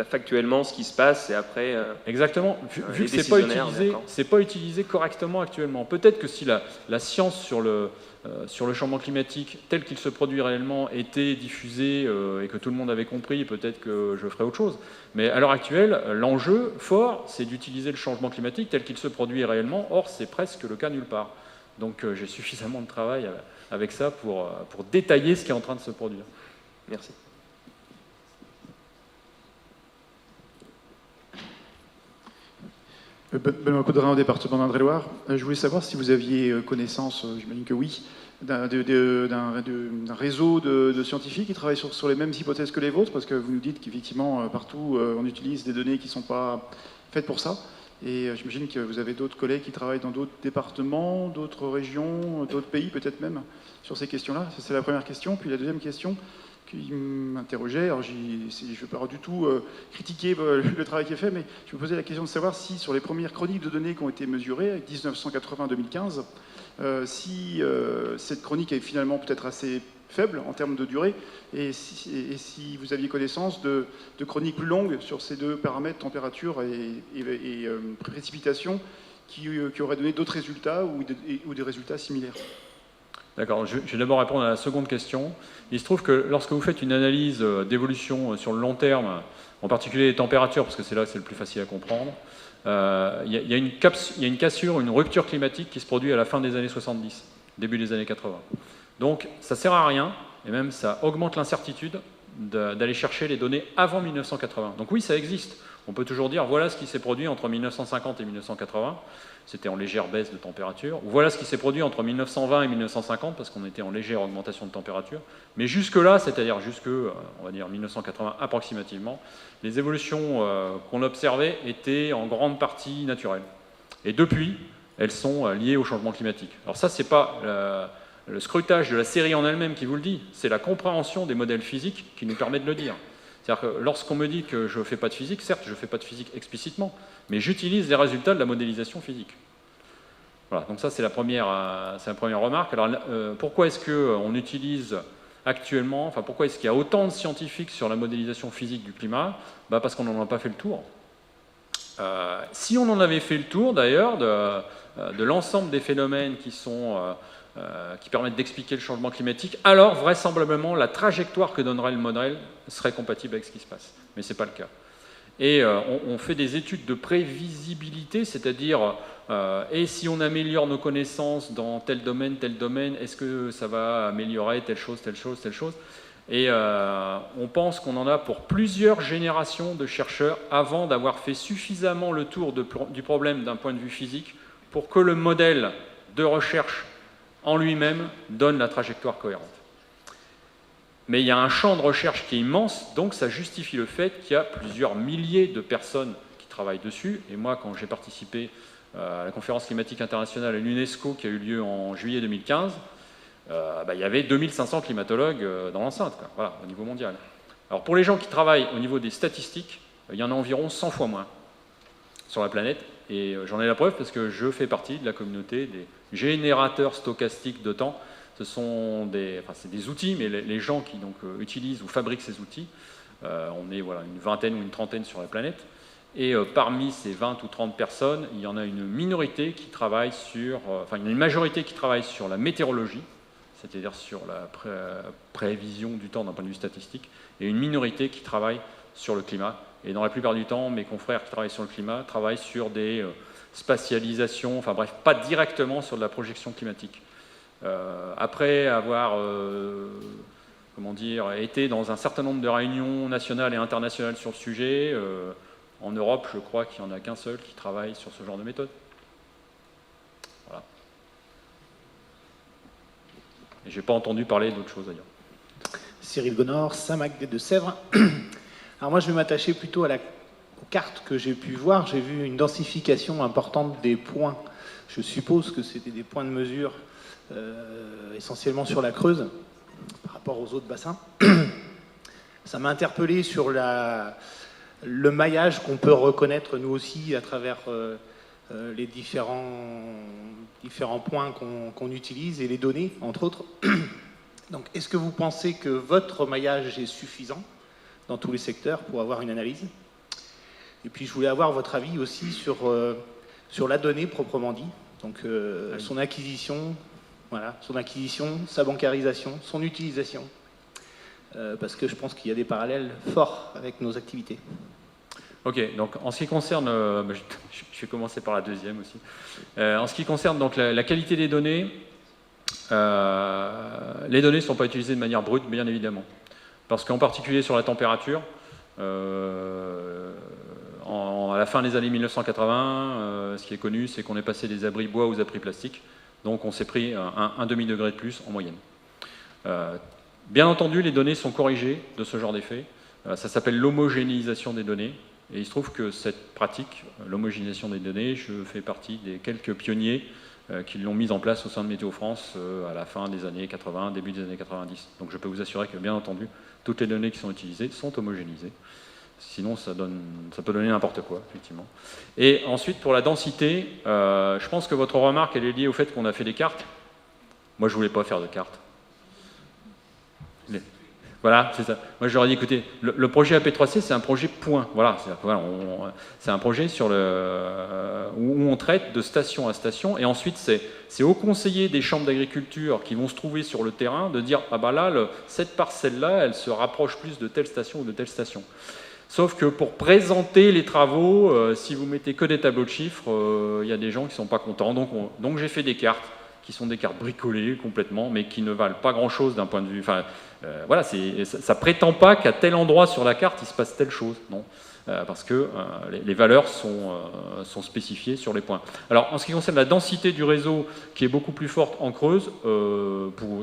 factuellement ce qui se passe et après. Exactement. Vu que c'est pas utilisé correctement actuellement. Peut-être que si la science sur le changement climatique tel qu'il se produit réellement était diffusée et que tout le monde avait compris, peut-être que je ferais autre chose. Mais à l'heure actuelle, l'enjeu fort, c'est d'utiliser le changement climatique tel qu'il se produit réellement. Or, c'est presque le cas nulle part. Donc, j'ai suffisamment de travail avec ça pour détailler ce qui est en train de se produire. Merci. Benoît Coudrin au département d'Indre-et-Loire. Je voulais savoir si vous aviez connaissance, j'imagine que oui, d'un réseau de scientifiques qui travaillent sur les mêmes hypothèses que les vôtres, parce que vous nous dites qu'effectivement, partout, on utilise des données qui ne sont pas faites pour ça. Et j'imagine que vous avez d'autres collègues qui travaillent dans d'autres départements, d'autres régions, d'autres pays peut-être même, sur ces questions-là. C'est la première question. Puis la deuxième question qui m'interrogeait, alors je ne veux pas du tout critiquer le travail qui est fait, mais je me posais la question de savoir si sur les premières chroniques de données qui ont été mesurées, avec 1980-2015, si cette chronique est finalement peut-être assez faible en termes de durée, et si vous aviez connaissance de chroniques plus longues sur ces deux paramètres, température et précipitation, qui auraient donné d'autres résultats ou des résultats similaires. D'accord, je vais d'abord répondre à la seconde question. Il se trouve que lorsque vous faites une analyse d'évolution sur le long terme, en particulier les températures, parce que c'est là que c'est le plus facile à comprendre, il y a une cassure, une rupture climatique qui se produit à la fin des années 70, début des années 80. Donc ça ne sert à rien, et même ça augmente l'incertitude d'aller chercher les données avant 1980. Donc oui, ça existe. On peut toujours dire, voilà ce qui s'est produit entre 1950 et 1980, c'était en légère baisse de température, ou voilà ce qui s'est produit entre 1920 et 1950, parce qu'on était en légère augmentation de température, mais jusque-là, c'est-à-dire jusque, on va dire 1980 approximativement, les évolutions qu'on observait étaient en grande partie naturelles. Et depuis, elles sont liées au changement climatique. Alors ça, c'est pas le scrutage de la série en elle-même qui vous le dit, c'est la compréhension des modèles physiques qui nous permet de le dire. C'est-à-dire que lorsqu'on me dit que je ne fais pas de physique, certes, je ne fais pas de physique explicitement, mais j'utilise les résultats de la modélisation physique. Voilà, donc ça, c'est la première remarque. Alors, pourquoi est-ce qu'on utilise actuellement, enfin, pourquoi est-ce qu'il y a autant de scientifiques sur la modélisation physique du climat? Parce qu'on n'en a pas fait le tour. Si on en avait fait le tour, d'ailleurs, de l'ensemble des phénomènes qui permettent d'expliquer le changement climatique, alors vraisemblablement la trajectoire que donnerait le modèle serait compatible avec ce qui se passe. Mais ce n'est pas le cas. Et on fait des études de prévisibilité, c'est-à-dire et si on améliore nos connaissances dans tel domaine, est-ce que ça va améliorer telle chose, telle chose, telle chose? Et on pense qu'on en a pour plusieurs générations de chercheurs avant d'avoir fait suffisamment le tour du problème d'un point de vue physique pour que le modèle de recherche en lui-même donne la trajectoire cohérente. Mais il y a un champ de recherche qui est immense, donc ça justifie le fait qu'il y a plusieurs milliers de personnes qui travaillent dessus. Et moi, quand j'ai participé à la conférence climatique internationale à l'UNESCO qui a eu lieu en juillet 2015, il y avait 2500 climatologues dans l'enceinte, voilà, au niveau mondial. Alors pour les gens qui travaillent au niveau des statistiques, il y en a environ 100 fois moins sur la planète. Et j'en ai la preuve parce que je fais partie de la communauté des générateurs stochastiques de temps. Ce sont des outils, mais les gens qui donc, utilisent ou fabriquent ces outils, on est voilà, une vingtaine ou une trentaine sur la planète. Et parmi ces 20 ou 30 personnes, il y en a une minorité qui travaille sur, il y a une majorité qui travaille sur la météorologie, c'est-à-dire sur la prévision du temps d'un point de vue statistique, et une minorité qui travaille sur le climat. Et dans la plupart du temps, mes confrères qui travaillent sur le climat travaillent sur des spatialisations, enfin bref, pas directement sur de la projection climatique. Après avoir été dans un certain nombre de réunions nationales et internationales sur le sujet, en Europe, je crois qu'il n'y en a qu'un seul qui travaille sur ce genre de méthode. Voilà. Et je n'ai pas entendu parler d'autre chose d'ailleurs. Cyril Gonor, Saint-Mac des Deux-Sèvres. Alors moi, je vais m'attacher plutôt aux cartes que j'ai pu voir. J'ai vu une densification importante des points. Je suppose que c'était des points de mesure essentiellement sur la Creuse par rapport aux autres bassins. Ça m'a interpellé sur le maillage qu'on peut reconnaître nous aussi à travers les différents points qu'on utilise et les données, entre autres. Donc, est-ce que vous pensez que votre maillage est suffisant dans tous les secteurs pour avoir une analyse? Et puis, je voulais avoir votre avis aussi sur la donnée proprement dit. Donc, son acquisition, sa bancarisation, son utilisation. Parce que je pense qu'il y a des parallèles forts avec nos activités. Ok, donc en ce qui concerne, je vais commencer par la deuxième aussi. En ce qui concerne donc la qualité des données, les données ne sont pas utilisées de manière brute, bien évidemment. Parce qu'en particulier sur la température, à la fin des années 1980, ce qui est connu, c'est qu'on est passé des abris bois aux abris plastiques. Donc on s'est pris un demi-degré de plus en moyenne. Bien entendu, les données sont corrigées de ce genre d'effet. Ça s'appelle l'homogénéisation des données. Et il se trouve que cette pratique, l'homogénéisation des données, je fais partie des quelques pionniers qui l'ont mise en place au sein de Météo France à la fin des années 80, début des années 90. Donc je peux vous assurer que, bien entendu, toutes les données qui sont utilisées sont homogénéisées. Sinon, ça peut donner n'importe quoi, effectivement. Et ensuite, pour la densité, je pense que votre remarque, elle est liée au fait qu'on a fait des cartes. Moi, je ne voulais pas faire de cartes. Voilà, c'est ça. Moi, j'aurais dit, écoutez, le projet AP3C, c'est un projet point. Voilà, c'est un projet où on traite de station à station. Et ensuite, c'est aux conseillers des chambres d'agriculture qui vont se trouver sur le terrain de dire, ah bah là, cette parcelle-là, elle se rapproche plus de telle station ou de telle station. Sauf que pour présenter les travaux, si vous mettez que des tableaux de chiffres, il y a des gens qui ne sont pas contents. Donc j'ai fait des cartes qui sont des cartes bricolées complètement, mais qui ne valent pas grand-chose d'un point de vue... Enfin, voilà, ça prétend pas qu'à tel endroit sur la carte, il se passe telle chose, non. Parce que les valeurs sont spécifiées sur les points. Alors, en ce qui concerne la densité du réseau, qui est beaucoup plus forte en Creuse,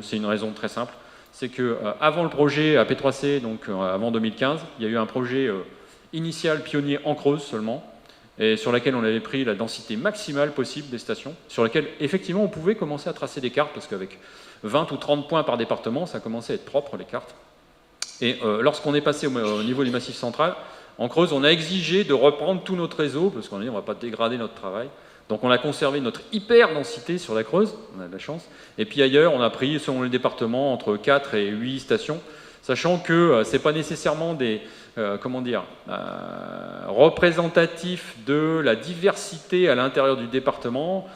c'est une raison très simple, c'est que avant le projet AP3C, donc avant 2015, il y a eu un projet initial pionnier en Creuse seulement, et sur laquelle on avait pris la densité maximale possible des stations, sur laquelle effectivement on pouvait commencer à tracer des cartes, parce qu'avec 20 ou 30 points par département, ça commençait à être propre les cartes. Et lorsqu'on est passé au niveau du Massif central, en Creuse, on a exigé de reprendre tout notre réseau, parce qu'on a dit on ne va pas dégrader notre travail. Donc on a conservé notre hyper-densité sur la Creuse, on a de la chance. Et puis ailleurs, on a pris, selon les départements, entre 4 et 8 stations, sachant que ce n'est pas nécessairement des représentatifs de la diversité à l'intérieur du département.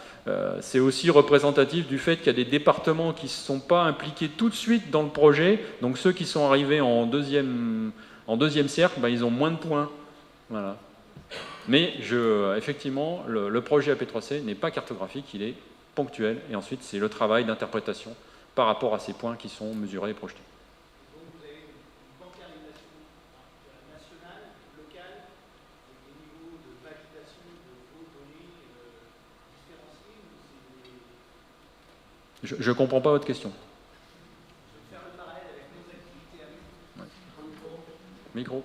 C'est aussi représentatif du fait qu'il y a des départements qui ne sont pas impliqués tout de suite dans le projet. Donc ceux qui sont arrivés en deuxième cercle, ils ont moins de points. Voilà. Mais effectivement, le projet AP3C n'est pas cartographique, il est ponctuel. Et ensuite, c'est le travail d'interprétation par rapport à ces points qui sont mesurés et projetés. Donc vous avez une bancarisation nationale, locale, avec des niveaux de validation de vos données différenciés ou c'est... Je ne comprends pas votre question. Je vais faire le parallèle avec nos activités à nous. Ouais. Micro.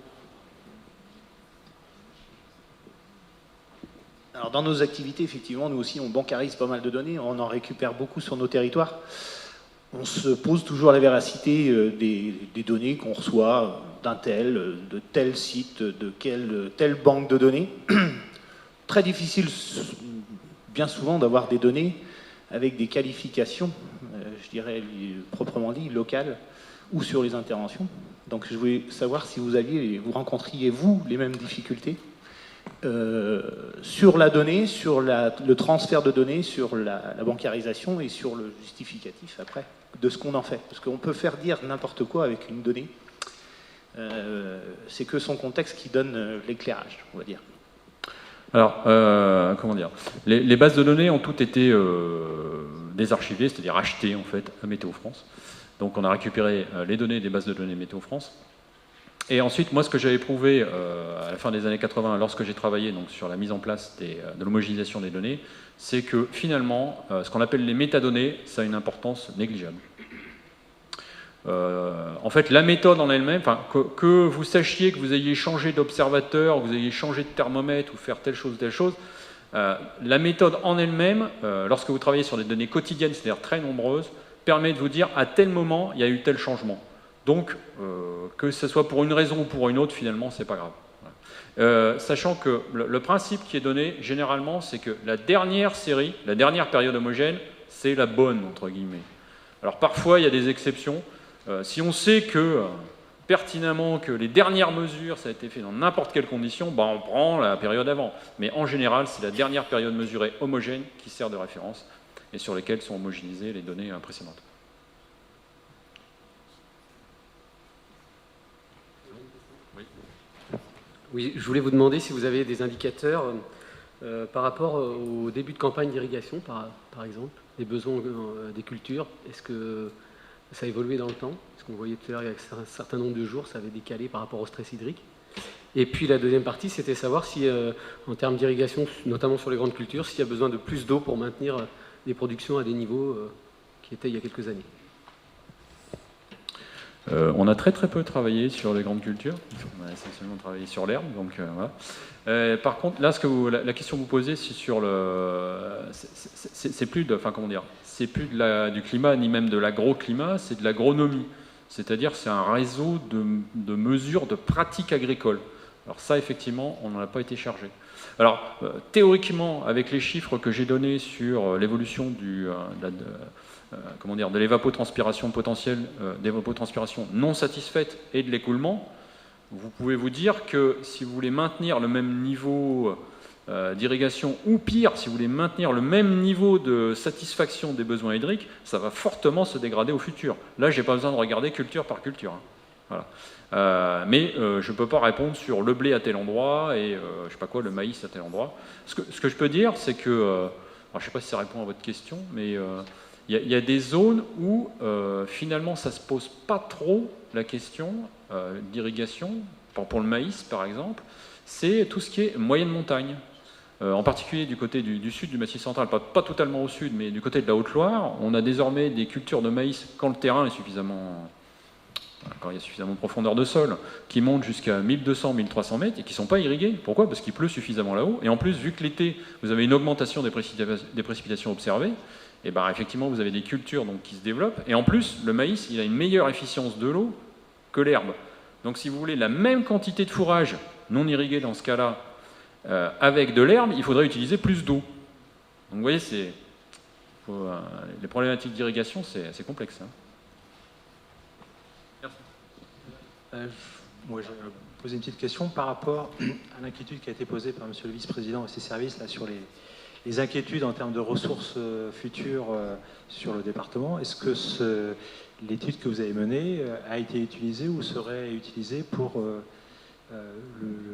Alors dans nos activités, effectivement, nous aussi, on bancarise pas mal de données, on en récupère beaucoup sur nos territoires. On se pose toujours la véracité des données qu'on reçoit d'un tel, de tel site, de telle banque de données. Très difficile, bien souvent, d'avoir des données avec des qualifications, je dirais proprement dit, locales ou sur les interventions. Donc je voulais savoir si vous rencontriez, vous, les mêmes difficultés sur la donnée, sur le transfert de données, sur la bancarisation et sur le justificatif après de ce qu'on en fait. Parce qu'on peut faire dire n'importe quoi avec une donnée. C'est que son contexte qui donne l'éclairage, on va dire. Alors, comment dire, les bases de données ont toutes été désarchivées, c'est-à-dire achetées en fait à Météo France. Donc on a récupéré les données des bases de données Météo France. Et ensuite, moi, ce que j'avais prouvé à la fin des années 80, lorsque j'ai travaillé donc, sur la mise en place de l'homogénéisation des données, c'est que finalement, ce qu'on appelle les métadonnées, ça a une importance négligeable. En fait, la méthode en elle-même, que vous sachiez que vous ayez changé d'observateur, que vous ayez changé de thermomètre ou faire telle chose, la méthode en elle-même, lorsque vous travaillez sur des données quotidiennes, c'est-à-dire très nombreuses, permet de vous dire à tel moment, il y a eu tel changement. Donc, que ce soit pour une raison ou pour une autre, finalement, c'est pas grave. Sachant que le principe qui est donné, généralement, c'est que la dernière série, la dernière période homogène, c'est la bonne, entre guillemets. Alors, parfois, il y a des exceptions. Si on sait que, pertinemment, que les dernières mesures, ça a été fait dans n'importe quelle condition, on prend la période avant. Mais en général, c'est la dernière période mesurée homogène qui sert de référence et sur lesquelles sont homogénéisées les données précédentes. Oui, je voulais vous demander si vous avez des indicateurs par rapport au début de campagne d'irrigation, par exemple, des besoins des cultures. Est-ce que ça a évolué dans le temps? Parce qu'on voyait tout à l'heure, il y a un certain nombre de jours, ça avait décalé par rapport au stress hydrique. Et puis la deuxième partie, c'était savoir si, en termes d'irrigation, notamment sur les grandes cultures, s'il y a besoin de plus d'eau pour maintenir des productions à des niveaux qui étaient il y a quelques années. On a très peu travaillé sur les grandes cultures, on a essentiellement travaillé sur l'herbe, donc voilà. Par contre, là, la question que vous posez, c'est sur c'est plus du climat ni même de l'agroclimat, c'est de l'agronomie. C'est-à-dire c'est un réseau de mesures de pratiques agricoles. Alors ça, effectivement, on n'en a pas été chargé. Alors, théoriquement, avec les chiffres que j'ai donnés sur l'évolution de l'évapotranspiration potentielle, d'évapotranspiration non satisfaite et de l'écoulement, vous pouvez vous dire que si vous voulez maintenir le même niveau d'irrigation, ou pire, si vous voulez maintenir le même niveau de satisfaction des besoins hydriques, ça va fortement se dégrader au futur. Là, je n'ai pas besoin de regarder culture par culture. Voilà. Mais je ne peux pas répondre sur le blé à tel endroit et je sais pas quoi, le maïs à tel endroit. Ce que je peux dire, c'est que, alors, je ne sais pas si ça répond à votre question, mais Il y a des zones où finalement ça ne se pose pas trop la question d'irrigation. Pour le maïs par exemple, c'est tout ce qui est moyenne montagne. En particulier du côté du sud du Massif central, pas totalement au sud, mais du côté de la Haute-Loire, on a désormais des cultures de maïs quand le terrain est quand il y a suffisamment de profondeur de sol, qui montent jusqu'à 1200-1300 mètres et qui ne sont pas irrigués. Pourquoi? Parce qu'il pleut suffisamment là-haut. Et en plus, vu que l'été, vous avez une augmentation des précipitations observées, et ben, effectivement, vous avez des cultures donc, qui se développent. Et en plus, le maïs, il a une meilleure efficience de l'eau que l'herbe. Donc si vous voulez la même quantité de fourrage non irrigué dans ce cas-là, avec de l'herbe, il faudrait utiliser plus d'eau. Donc vous voyez, les problématiques d'irrigation, c'est complexe. Hein. Moi, je vais poser une petite question par rapport à l'inquiétude qui a été posée par Monsieur le Vice-président et ses services là, sur les inquiétudes en termes de ressources futures sur le département. Est-ce que l'étude que vous avez menée a été utilisée ou serait utilisée pour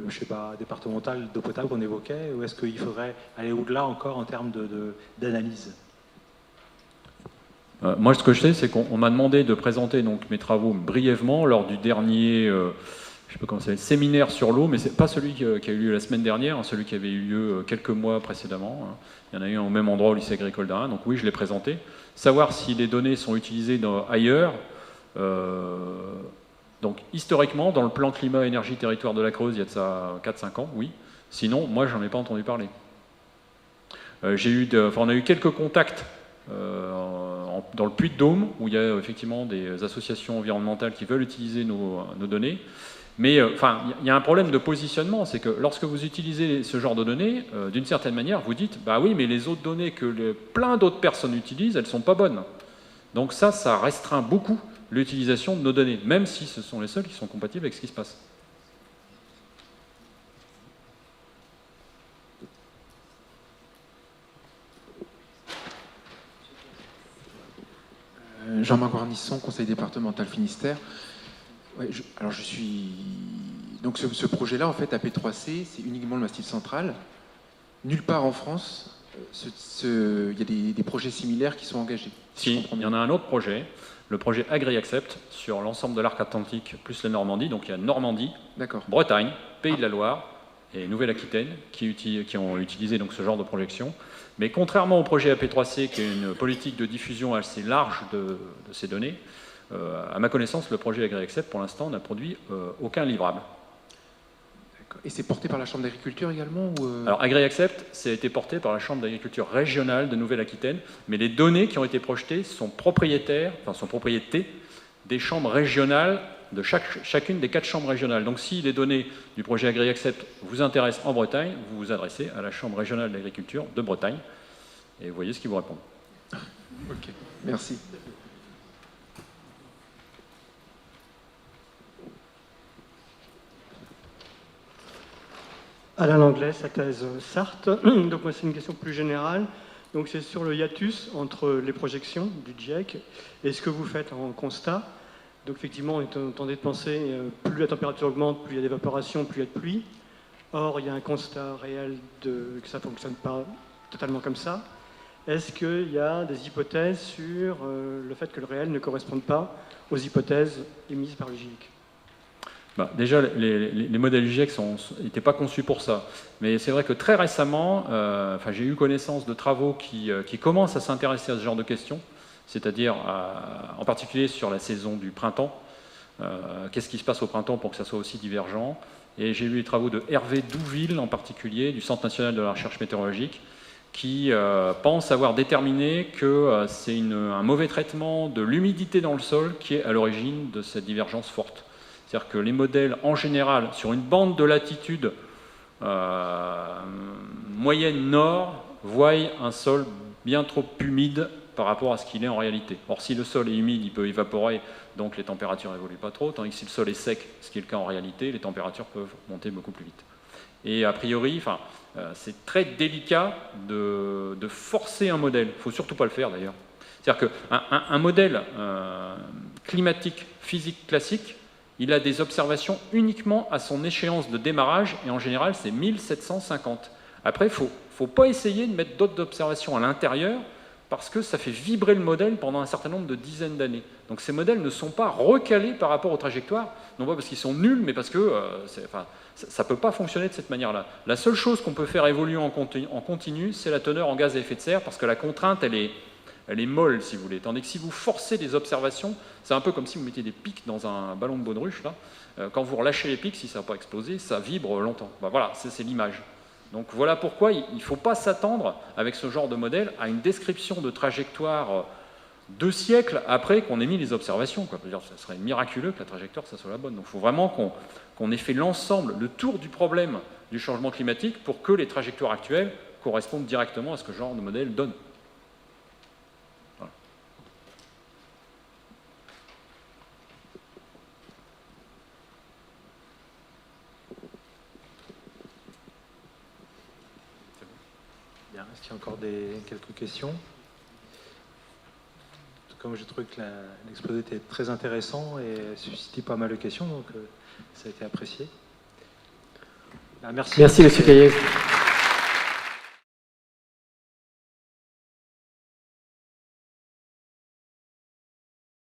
je sais pas, départemental d'eau potable qu'on évoquait, ou est-ce qu'il faudrait aller au-delà encore en termes d'analyse? Moi, ce que je sais, c'est qu'on m'a demandé de présenter donc, mes travaux brièvement lors du dernier je sais pas comment ça s'appelle, séminaire sur l'eau, mais c'est pas celui qui a eu lieu la semaine dernière, hein, celui qui avait eu lieu quelques mois précédemment. Hein. Il y en a eu un au même endroit au lycée agricole d'Arin, donc oui, je l'ai présenté. Savoir si les données sont utilisées ailleurs. Donc historiquement, dans le plan climat-énergie-territoire de la Creuse, il y a de ça 4-5 ans, oui. Sinon, moi, j'en ai pas entendu parler. On a eu quelques contacts dans le Puy-de-Dôme, où il y a effectivement des associations environnementales qui veulent utiliser nos données. Mais il y a un problème de positionnement, c'est que lorsque vous utilisez ce genre de données, d'une certaine manière, vous dites, bah oui, mais les autres données que plein d'autres personnes utilisent, elles ne sont pas bonnes. Donc ça restreint beaucoup l'utilisation de nos données, même si ce sont les seules qui sont compatibles avec ce qui se passe. Jean-Marc Warnisson, conseil départemental Finistère. Ouais, donc ce projet-là, en fait, AP3C, c'est uniquement le Massif central. Nulle part en France, il y a des projets similaires qui sont engagés. Si, il y en a un autre projet, le projet AgriAccept, sur l'ensemble de l'arc atlantique, plus la Normandie. Donc il y a Normandie, Bretagne, Pays de la Loire et Nouvelle-Aquitaine qui ont utilisé donc, ce genre de projection. Mais contrairement au projet AP3C, qui est une politique de diffusion assez large de ces données, à ma connaissance, le projet AgriAccept, pour l'instant, n'a produit aucun livrable. Et c'est porté par la Chambre d'agriculture également ou Alors, AgriAccept, ça a été porté par la Chambre d'agriculture régionale de Nouvelle-Aquitaine, mais les données qui ont été projetées sont propriété des chambres régionales, de chacune des 4 chambres régionales. Donc, si les données du projet AgriAccept vous intéressent en Bretagne, vous vous adressez à la Chambre régionale d'agriculture de Bretagne, et vous voyez ce qu'ils vous répondent. Ok, merci. Alain Langlais, sa thèse Sarthe. Donc moi c'est une question plus générale. Donc c'est sur le hiatus entre les projections du GIEC et ce que vous faites en constat. Donc effectivement on est tenté de penser plus la température augmente, plus il y a d'évaporation, plus il y a de pluie. Or il y a un constat réel que ça ne fonctionne pas totalement comme ça. Est-ce qu'il y a des hypothèses sur le fait que le réel ne corresponde pas aux hypothèses émises par le GIEC? Déjà, les modèles GIEC n'étaient pas conçus pour ça. Mais c'est vrai que très récemment, j'ai eu connaissance de travaux qui commencent à s'intéresser à ce genre de questions, c'est-à-dire en particulier sur la saison du printemps. Qu'est-ce qui se passe au printemps pour que ça soit aussi divergent? Et j'ai lu les travaux de Hervé Douville, en particulier, du Centre national de la recherche météorologique, qui pense avoir déterminé que c'est un mauvais traitement de l'humidité dans le sol qui est à l'origine de cette divergence forte. C'est-à-dire que les modèles, en général, sur une bande de latitude moyenne nord, voient un sol bien trop humide par rapport à ce qu'il est en réalité. Or, si le sol est humide, il peut évaporer, donc les températures n'évoluent pas trop, tandis que si le sol est sec, ce qui est le cas en réalité, les températures peuvent monter beaucoup plus vite. Et a priori, c'est très délicat de forcer un modèle. Il ne faut surtout pas le faire, d'ailleurs. C'est-à-dire qu'un modèle climatique, physique classique, il a des observations uniquement à son échéance de démarrage, et en général, c'est 1750. Après, il ne faut pas essayer de mettre d'autres observations à l'intérieur, parce que ça fait vibrer le modèle pendant un certain nombre de dizaines d'années. Donc ces modèles ne sont pas recalés par rapport aux trajectoires, non pas parce qu'ils sont nuls, mais parce que ça ne peut pas fonctionner de cette manière-là. La seule chose qu'on peut faire évoluer en continu, c'est la teneur en gaz à effet de serre, parce que la contrainte, elle est molle, si vous voulez. Tandis que si vous forcez des observations, c'est un peu comme si vous mettiez des pics dans un ballon de baudruche, là. Quand vous relâchez les pics, si ça n'a pas explosé, ça vibre longtemps. Ben voilà, c'est l'image. Donc voilà pourquoi il ne faut pas s'attendre, avec ce genre de modèle, à une description de trajectoire 2 siècles après qu'on ait mis les observations, quoi. Ça serait miraculeux que la trajectoire, ça soit la bonne. Donc il faut vraiment qu'on ait fait l'ensemble, le tour du problème du changement climatique pour que les trajectoires actuelles correspondent directement à ce que ce genre de modèle donne. Voilà. Bien. Est-ce qu'il y a encore quelques questions? Comme j'ai trouvé que l'exposé était très intéressant et suscitait pas mal de questions, donc ça a été apprécié. Merci. Merci, M. Caillez.